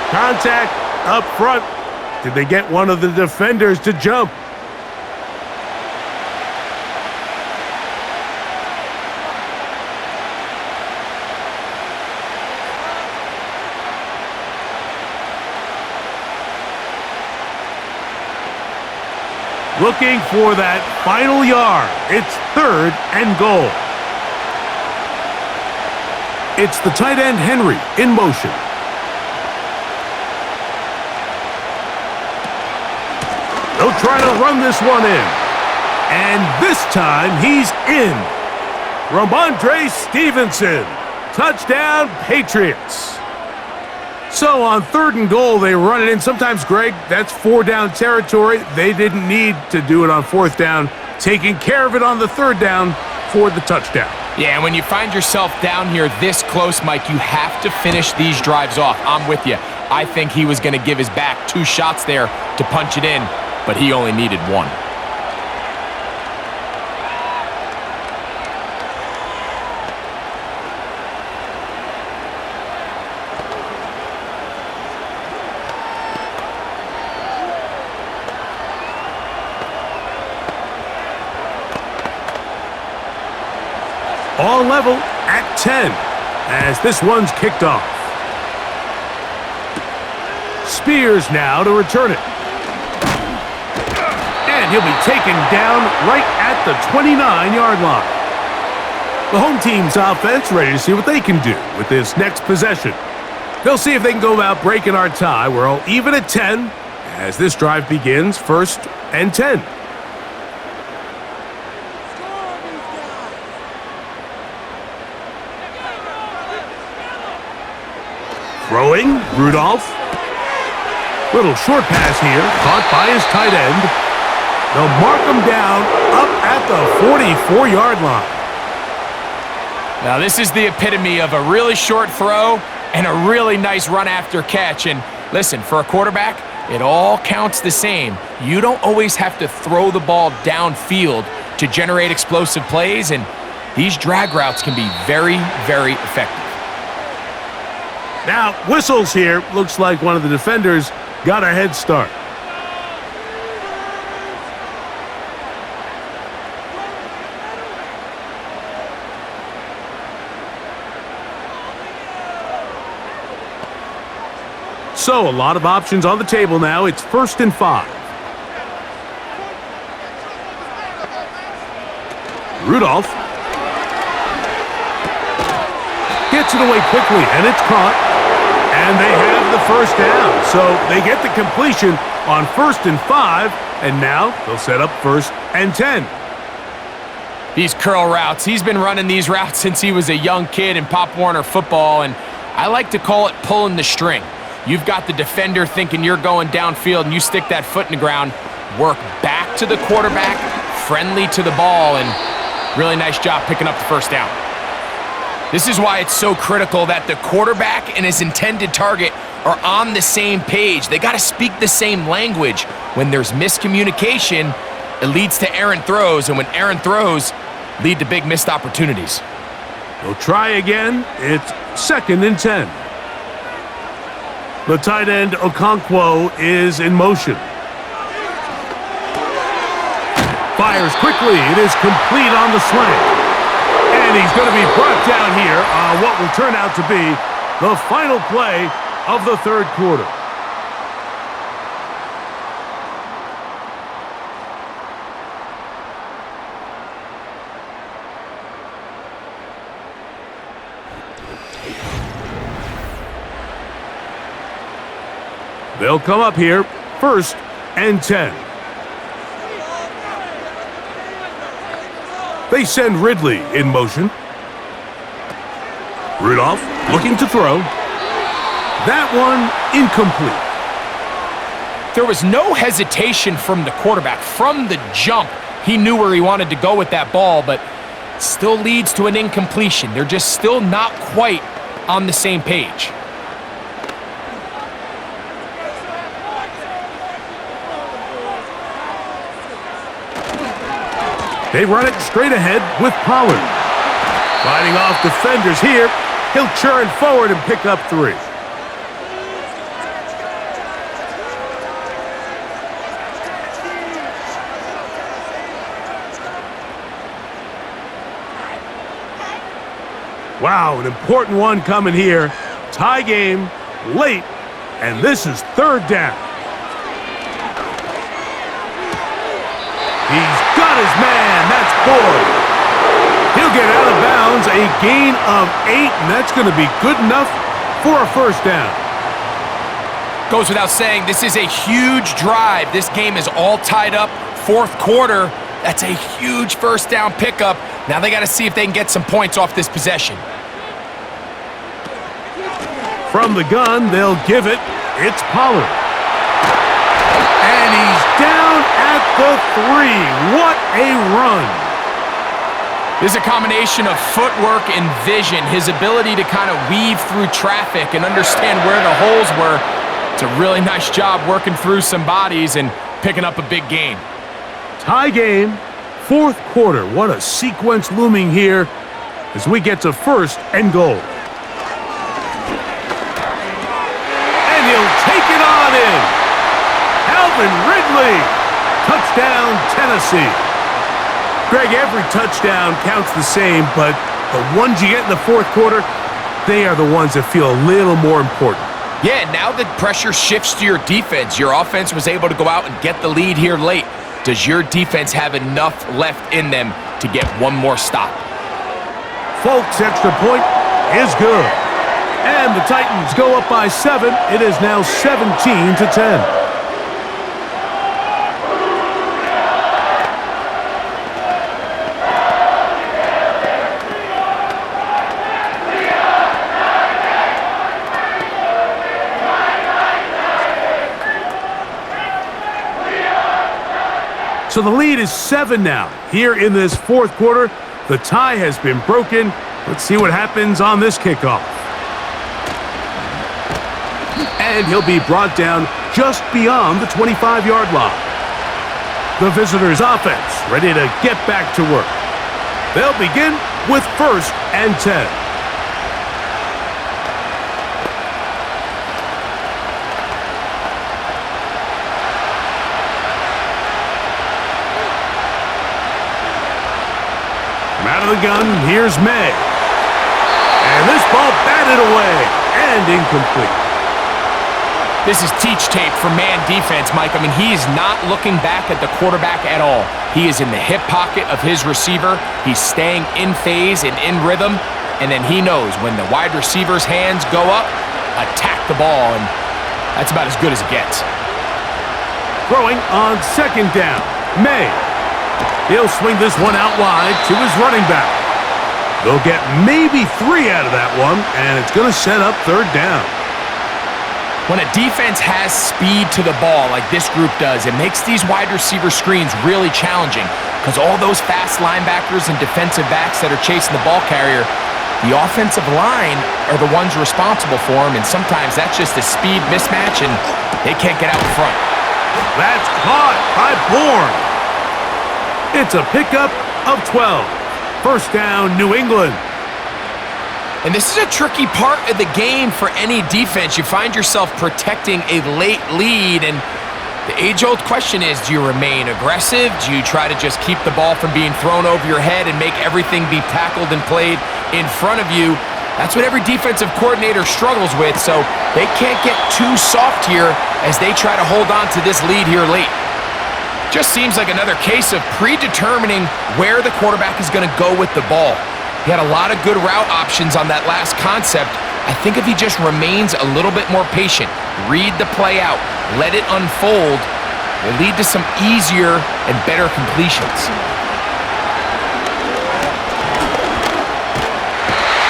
Contact up front. Did they get one of the defenders to jump? Looking for that final yard. It's third and goal. It's the tight end Henry in motion. They'll try to run this one in. And this time, he's in. Ramondre Stevenson. Touchdown, Patriots. So on third and goal, they run it in. Sometimes, Greg, that's 4-down territory. They didn't need to do it on fourth down. Taking care of it on the third down for the touchdown. Yeah, and when you find yourself down here this close, Mike, you have to finish these drives off. I'm with you. I think he was going to give his back 2 shots there to punch it in, but he only needed 1. All level at 10 as this one's kicked off. Spears now to return it. And he'll be taken down right at the 29-yard line. The home team's offense ready to see what they can do with this next possession. They'll see if they can go about breaking our tie. We're all even at 10 as this drive begins, first and 10. Throwing, Rudolph. Little short pass here, caught by his tight end. They'll mark him down up at the 44-yard line. Now this is the epitome of a really short throw and a really nice run after catch. And listen, for a quarterback, it all counts the same. You don't always have to throw the ball downfield to generate explosive plays, and these drag routes can be very, very effective. Now, whistles here. Looks like one of the defenders got a head start. So, a lot of options on the table now. It's first and 5. Rudolph gets it away quickly, and it's caught. And they have the first down. So they get the completion on first and 5, and now they'll set up first and 10. These curl routes, he's been running these routes since he was a young kid in Pop Warner football, and I like to call it pulling the string. You've got the defender thinking you're going downfield, and you stick that foot in the ground, work back to the quarterback, friendly to the ball, and really nice job picking up the first down. This is why it's so critical that the quarterback and his intended target are on the same page. They got to speak the same language. When there's miscommunication, it leads to errant throws, and when errant throws lead to big missed opportunities. They'll try again. It's 2nd and 10. The tight end, Okonkwo, is in motion. Fires quickly. It is complete on the slant. And he's going to be brought down here on what will turn out to be the final play of the 3rd quarter. They'll come up here, 1st and 10. They send Ridley in motion. Rudolph looking to throw. That one incomplete. There was no hesitation from the quarterback. From the jump, he knew where he wanted to go with that ball, but still leads to an incompletion. They're just still not quite on the same page. They run it straight ahead with Pollard. Fighting off defenders here. He'll churn forward and pick up 3. Wow, an important one coming here. Tie game, late, and this is 3rd down. He's got his man. That's Boyd. He'll get out of bounds. A gain of 8, and that's going to be good enough for a 1st down. Goes without saying, this is a huge drive. This game is all tied up. 4th quarter. That's a huge 1st down pickup. Now they got to see if they can get some points off this possession. From the gun, they'll give it. It's Pollard. And he's down at the 3. What a run. This is a combination of footwork and vision. His ability to kind of weave through traffic and understand where the holes were. It's a really nice job working through some bodies and picking up a big gain. Tie game, 4th quarter. What a sequence looming here as we get to 1st and goal. And he'll take it on in. Alvin Ridley. Touchdown, Tennessee. Greg, every touchdown counts the same, but the ones you get in the 4th quarter, they are the ones that feel a little more important. Yeah, now the pressure shifts to your defense. Your offense was able to go out and get the lead here late. Does your defense have enough left in them to get one more stop? Folks, extra point is good. And the Titans go up by 7. It is now 17-10. So the lead is 7 now. Here in this 4th quarter, the tie has been broken. Let's see what happens on this kickoff. And he'll be brought down just beyond the 25-yard line. The visitors' offense ready to get back to work. They'll begin with 1st and 10. Out of the gun, here's May. And this ball batted away and incomplete. This is teach tape for man defense, Mike. I mean, he is not looking back at the quarterback at all. He is in the hip pocket of his receiver. He's staying in phase and in rhythm. And then he knows when the wide receiver's hands go up, attack the ball. And that's about as good as it gets. Throwing on 2nd down, May. He'll swing this one out wide to his running back. They'll get maybe 3 out of that one, and it's going to set up 3rd down. When a defense has speed to the ball like this group does, it makes these wide receiver screens really challenging because all those fast linebackers and defensive backs that are chasing the ball carrier, the offensive line are the ones responsible for them, and sometimes that's just a speed mismatch, and they can't get out in front. That's caught by Bourne. It's a pickup of 12. First down, New England. And this is a tricky part of the game for any defense. You find yourself protecting a late lead, and the age-old question is, do you remain aggressive? Do you try to just keep the ball from being thrown over your head and make everything be tackled and played in front of you? That's what every defensive coordinator struggles with, so they can't get too soft here as they try to hold on to this lead here late. Just seems like another case of predetermining where the quarterback is going to go with the ball. He had a lot of good route options on that last concept. I think if he just remains a little bit more patient, read the play out, let it unfold, will lead to some easier and better completions.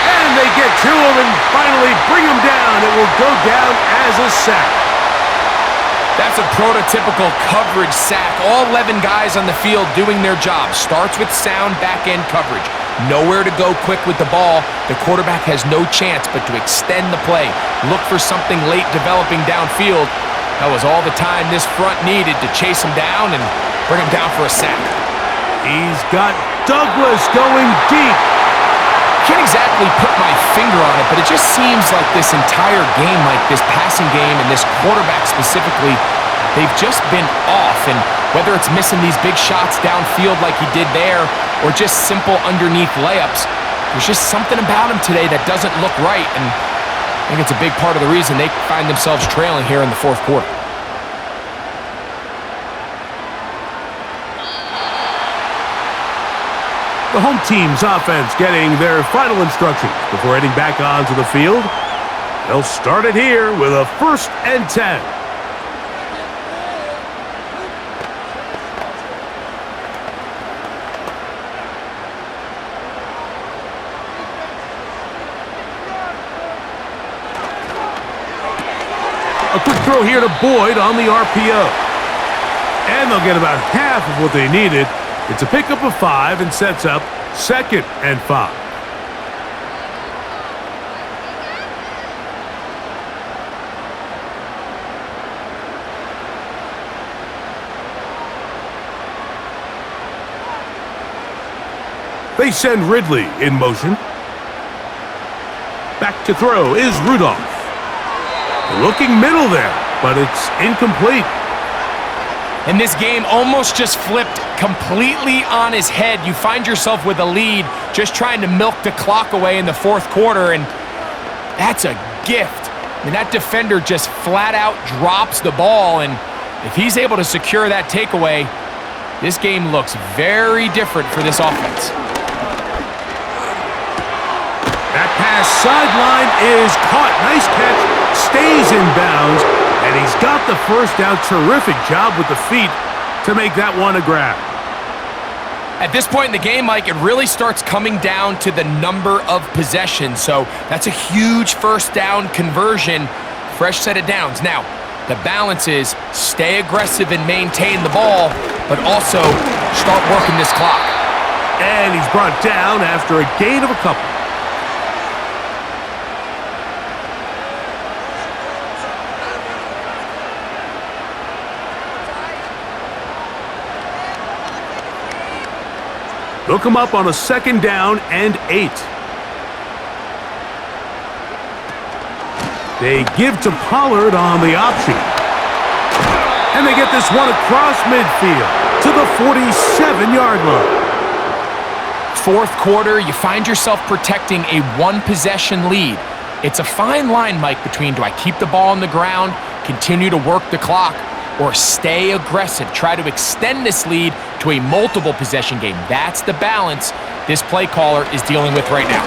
And they get to him and finally bring him down. It will go down as a sack. That's a prototypical coverage sack. All 11 guys on the field doing their job. Starts with sound back-end coverage. Nowhere to go quick with the ball. The quarterback has no chance but to extend the play. Look for something late developing downfield. That was all the time this front needed to chase him down and bring him down for a sack. He's got Douglas going deep. Can't exactly put my finger on it, but it just seems like this entire game, like this passing game and this quarterback specifically, they've just been off. And whether it's missing these big shots downfield like he did there or just simple underneath layups, there's just something about him today that doesn't look right. And I think it's a big part of the reason they find themselves trailing here in the fourth quarter. The home team's offense getting their final instructions before heading back onto the field. They'll start it here with a 1st and 10. A quick throw here to Boyd on the RPO. And they'll get about half of what they needed. It's a pickup of 5 and sets up 2nd and 5. They send Ridley in motion. Back to throw is Rudolph. Looking middle there, but it's incomplete. And this game almost just flipped completely on his head. You find yourself with a lead, just trying to milk the clock away in the fourth quarter, and that's a gift. I mean, that defender just flat out drops the ball, and if he's able to secure that takeaway, this game looks very different for this offense. That pass sideline is caught. Nice catch, stays in bounds, and he's got the first down. Terrific job with the feet to make that one a grab. At this point in the game, Mike, it really starts coming down to the number of possessions. So that's a huge first down conversion, fresh set of downs. Now, the balance is stay aggressive and maintain the ball, but also start working this clock. And he's brought down after a gain of a couple. Look him up on a 2nd down and 8. They give to Pollard on the option. And they get this one across midfield to the 47-yard line. Fourth quarter, you find yourself protecting a one-possession lead. It's a fine line, Mike, between do I keep the ball on the ground, continue to work the clock, or stay aggressive, try to extend this lead to a multiple possession game. That's the balance this play caller is dealing with right now.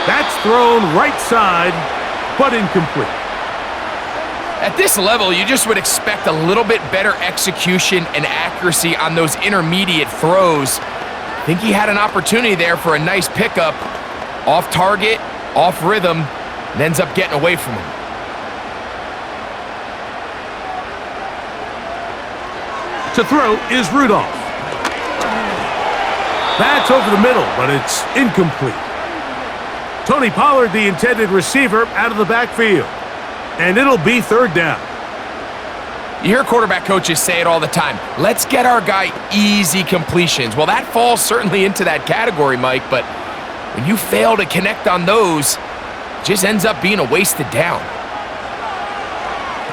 That's thrown right side, but incomplete. At this level, you just would expect a little bit better execution and accuracy on those intermediate throws. I think he had an opportunity there for a nice pickup. Off target, off rhythm, and ends up getting away from him. To throw is Rudolph. That's over the middle, but it's incomplete. Tony Pollard, the intended receiver, out of the backfield. And it'll be third down. You hear quarterback coaches say it all the time. Let's get our guy easy completions. Well, that falls certainly into that category, Mike, but when you fail to connect on those, it just ends up being a wasted down.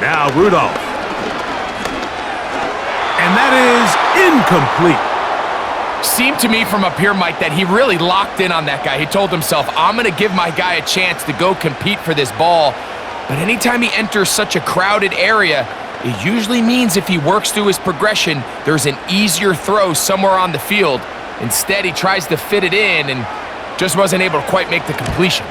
Now Rudolph. And that is incomplete. Seemed to me from up here, Mike, that he really locked in on that guy. He told himself, I'm going to give my guy a chance to go compete for this ball. But anytime he enters such a crowded area, it usually means if he works through his progression, there's an easier throw somewhere on the field. Instead, he tries to fit it in and just wasn't able to quite make the completion.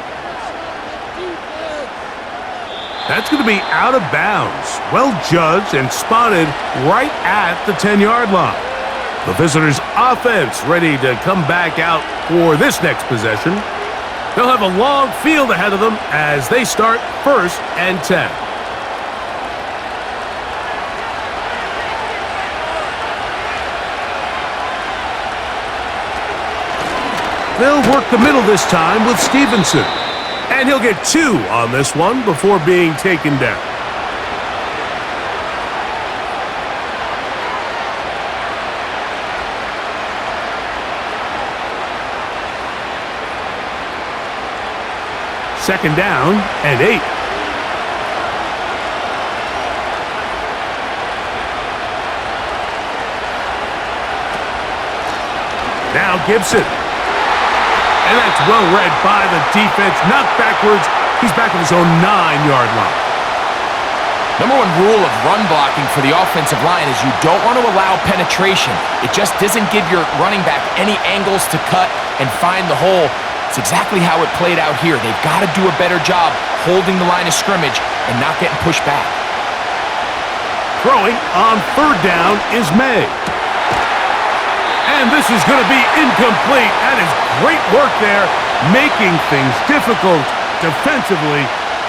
That's going to be out of bounds. Well judged and spotted right at the 10-yard line. The visitors' offense ready to come back out for this next possession. They'll have a long field ahead of them as they start 1st and 10. They'll work the middle this time with Stevenson. And he'll get 2 on this one before being taken down. Second down and 8. Now Gibson. And that's well read by the defense. Knocked backwards. He's back at his own 9-yard line. Number one rule of run blocking for the offensive line is you don't want to allow penetration. It just doesn't give your running back any angles to cut and find the hole. It's exactly how it played out here. They've got to do a better job holding the line of scrimmage and not getting pushed back. Throwing on 3rd down is May. And this is going to be incomplete. That is great work there, making things difficult defensively.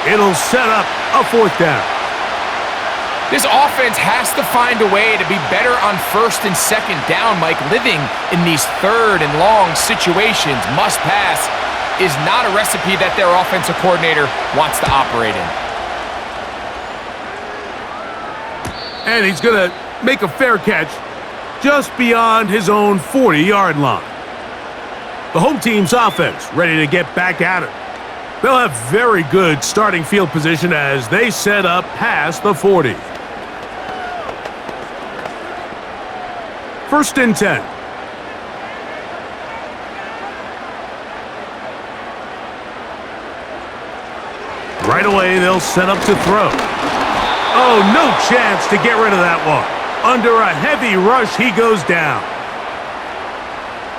It'll set up a 4th down. This offense has to find a way to be better on 1st and 2nd down, Mike. Living in these 3rd and long situations, must pass, is not a recipe that their offensive coordinator wants to operate in. And he's going to make a fair catch just beyond his own 40-yard line. The home team's offense ready to get back at it. They'll have very good starting field position as they set up past the 40. 1st and 10. Right away, they'll set up to throw. Oh, no chance to get rid of that one. Under a heavy rush, he goes down.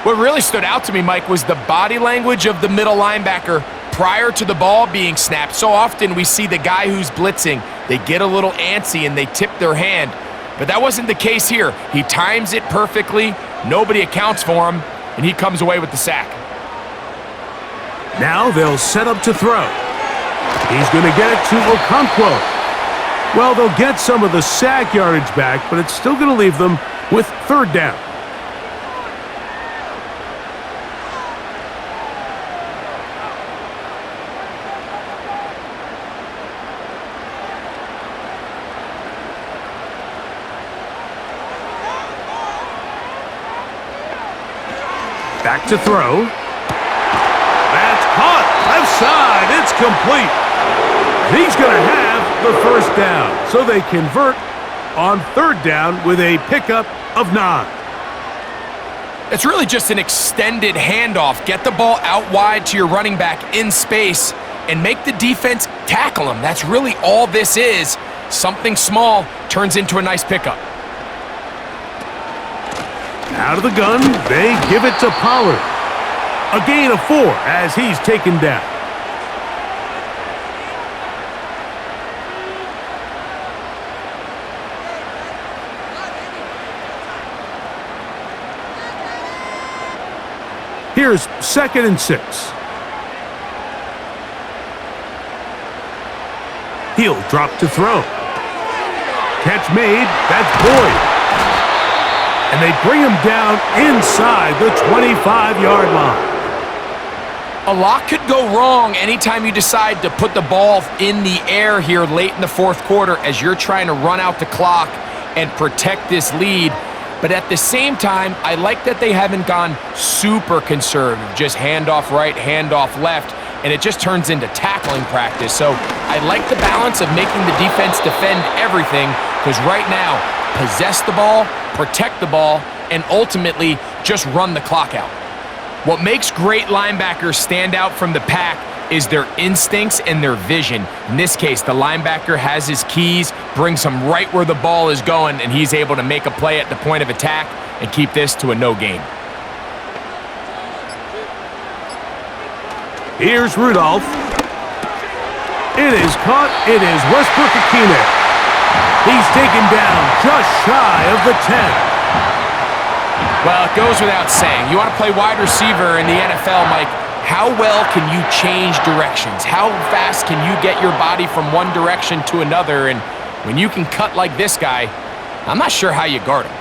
What really stood out to me, Mike, was the body language of the middle linebacker prior to the ball being snapped. So often we see the guy who's blitzing, they get a little antsy and they tip their hand. But that wasn't the case here. He times it perfectly, nobody accounts for him, and he comes away with the sack. Now they'll set up to throw. He's going to get it to Okonkwo. Well, they'll get some of the sack yardage back, but it's still going to leave them with 3rd down. Back to throw. That's caught. Left side. It's complete. And he's going to have the 1st down. So they convert on 3rd down with a pickup of 9. It's really just an extended handoff. Get the ball out wide to your running back in space and make the defense tackle him. That's really all this is. Something small turns into a nice pickup. Out of the gun, they give it to Pollard. A gain of 4 as he's taken down. Here's 2nd and 6. He'll drop to throw. Catch made. That's Boyd. and they bring him down inside the 25-yard line. A lot could go wrong anytime you decide to put the ball in the air here late in the fourth quarter as you're trying to run out the clock and protect this lead. But at the same time, I like that they haven't gone super conservative, just handoff right, handoff left, and it just turns into tackling practice. So I like the balance of making the defense defend everything, because right now, possess the ball, protect the ball, and ultimately just run the clock out. What makes great linebackers stand out from the pack is their instincts and their vision. In this case, the linebacker has his keys, brings him right where the ball is going, and he's able to make a play at the point of attack and keep this to a no gain. Here's Rudolph. It is caught. It is Westbrook-Akine. He's taken down just shy of the 10. Well, it goes without saying. You want to play wide receiver in the NFL, Mike, how well can you change directions? How fast can you get your body from one direction to another? And when you can cut like this guy, I'm not sure how you guard him.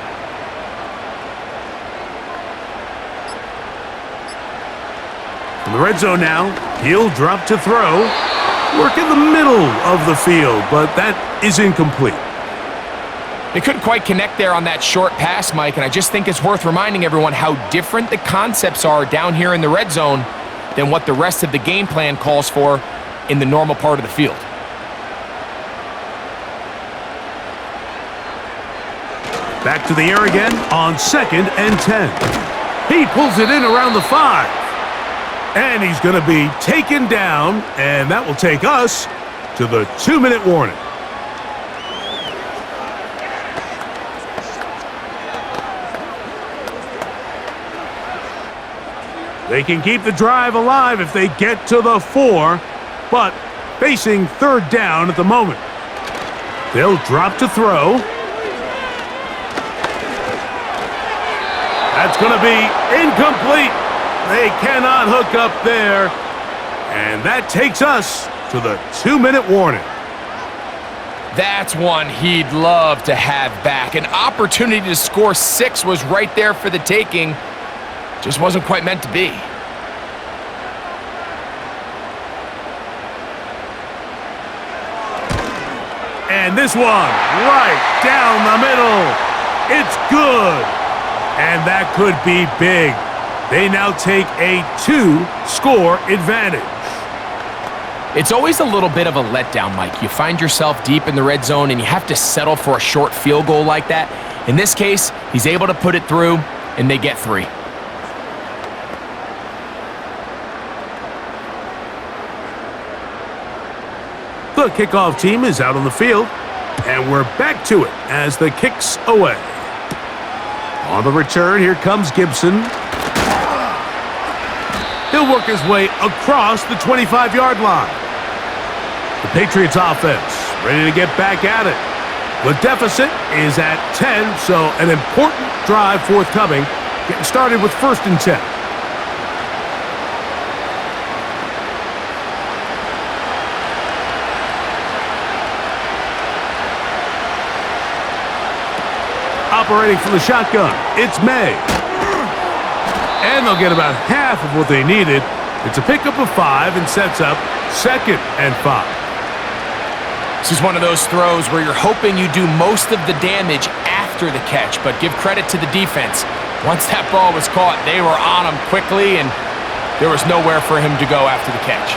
In the red zone now, he'll drop to throw. Work in the middle of the field, but that is incomplete. They couldn't quite connect there on that short pass, Mike, and I just think it's worth reminding everyone how different the concepts are down here in the red zone than what the rest of the game plan calls for in the normal part of the field. Back to the air again on 2nd and 10. He pulls it in around the 5. And he's going to be taken down, and that will take us to the 2-minute warning. They can keep the drive alive if they get to the 4, but facing 3rd down at the moment. They'll drop to throw. That's going to be incomplete. They cannot hook up there. And that takes us to the 2-minute warning. That's one he'd love to have back. An opportunity to score 6 was right there for the taking. Just wasn't quite meant to be. And this one, right down the middle. It's good. And that could be big. They now take a 2-score advantage. It's always a little bit of a letdown, Mike. You find yourself deep in the red zone and you have to settle for a short field goal like that. In this case, he's able to put it through, and they get 3. The kickoff team is out on the field, and we're back to it as the kick's away. On the return, here comes Gibson. He'll work his way across the 25-yard line. The Patriots offense ready to get back at it. The deficit is at 10, so an important drive forthcoming. Getting started with 1st and 10. Operating from the shotgun, it's May. And they'll get about half of what they needed. It's a pickup of 5 and sets up 2nd and 5. This is one of those throws where you're hoping you do most of the damage after the catch, but give credit to the defense. Once that ball was caught, they were on him quickly, and there was nowhere for him to go after the catch.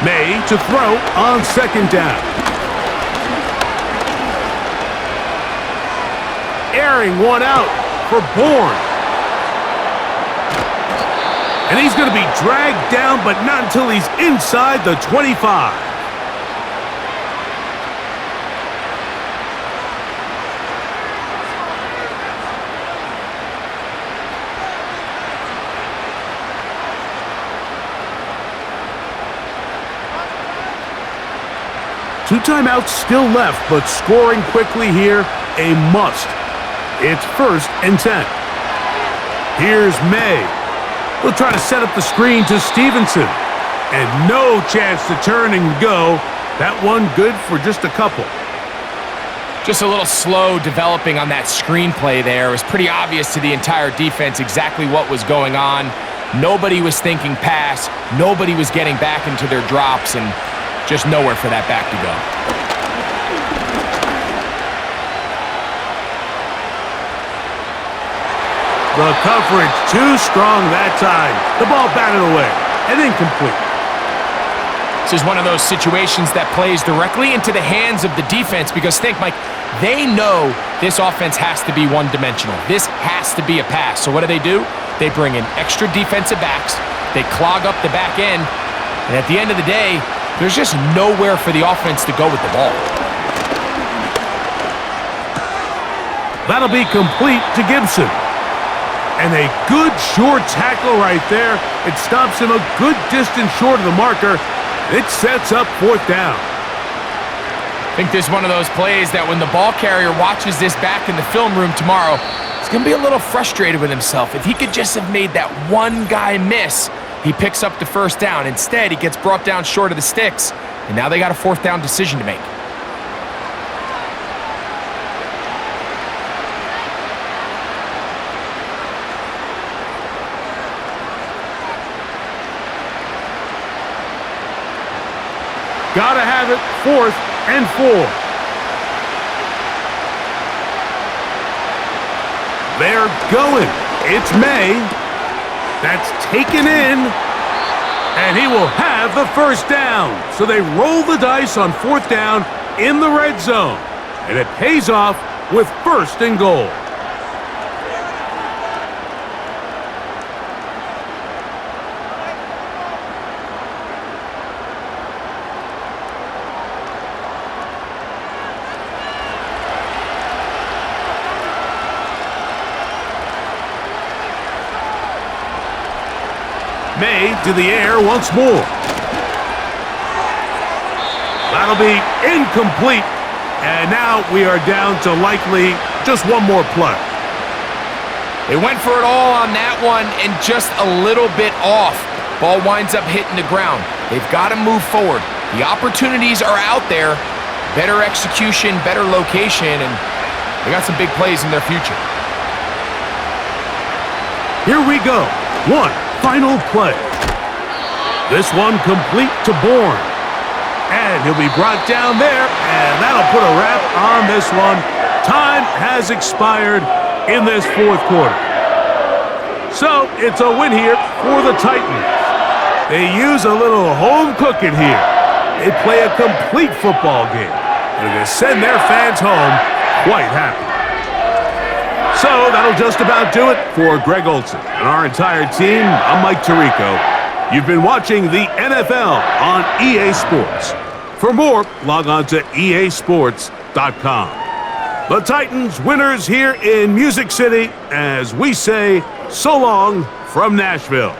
May to throw on 2nd down. Airing one out for Bourne. And he's going to be dragged down, but not until he's inside the 25. Two timeouts still left, but scoring quickly here, a must. It's 1st and 10. Here's May. He'll try to set up the screen to Stevenson. And no chance to turn and go. That one good for just a couple. Just a little slow developing on that screenplay there. It was pretty obvious to the entire defense exactly what was going on. Nobody was thinking pass. Nobody was getting back into their drops, and just nowhere for that back to go. The coverage too strong that time. The ball batted away and incomplete. This is one of those situations that plays directly into the hands of the defense because think, Mike, they know this offense has to be one-dimensional. This has to be a pass. So what do? They bring in extra defensive backs. They clog up the back end. And at the end of the day, there's just nowhere for the offense to go with the ball. That'll be complete to Gibson. And a good short tackle right there. It stops him a good distance short of the marker. It sets up 4th down. I think this is one of those plays that when the ball carrier watches this back in the film room tomorrow, he's going to be a little frustrated with himself. If he could just have made that one guy miss, he picks up the 1st down. Instead, he gets brought down short of the sticks, and now they got a 4th down decision to make. Gotta have it, 4th and 4. They're going. It's May. That's taken in. And he will have the 1st down. So they roll the dice on 4th down in the red zone. And it pays off with 1st and goal. May to the air once more. That'll be incomplete. And now we are down to likely just one more play. They went for it all on that one and just a little bit off. Ball winds up hitting the ground. They've got to move forward. The opportunities are out there. Better execution, better location, and they got some big plays in their future. Here we go. Final play. This one complete to Bourne. And he'll be brought down there, and that'll put a wrap on this one. Time has expired in this 4th quarter. So it's a win here for the Titans. They use a little home cooking here. They play a complete football game, and they send their fans home quite happy. So that'll just about do it for Greg Olson and our entire team. I'm Mike Tirico. You've been watching the NFL on EA Sports. For more, log on to easports.com. The Titans winners here in Music City as we say so long from Nashville.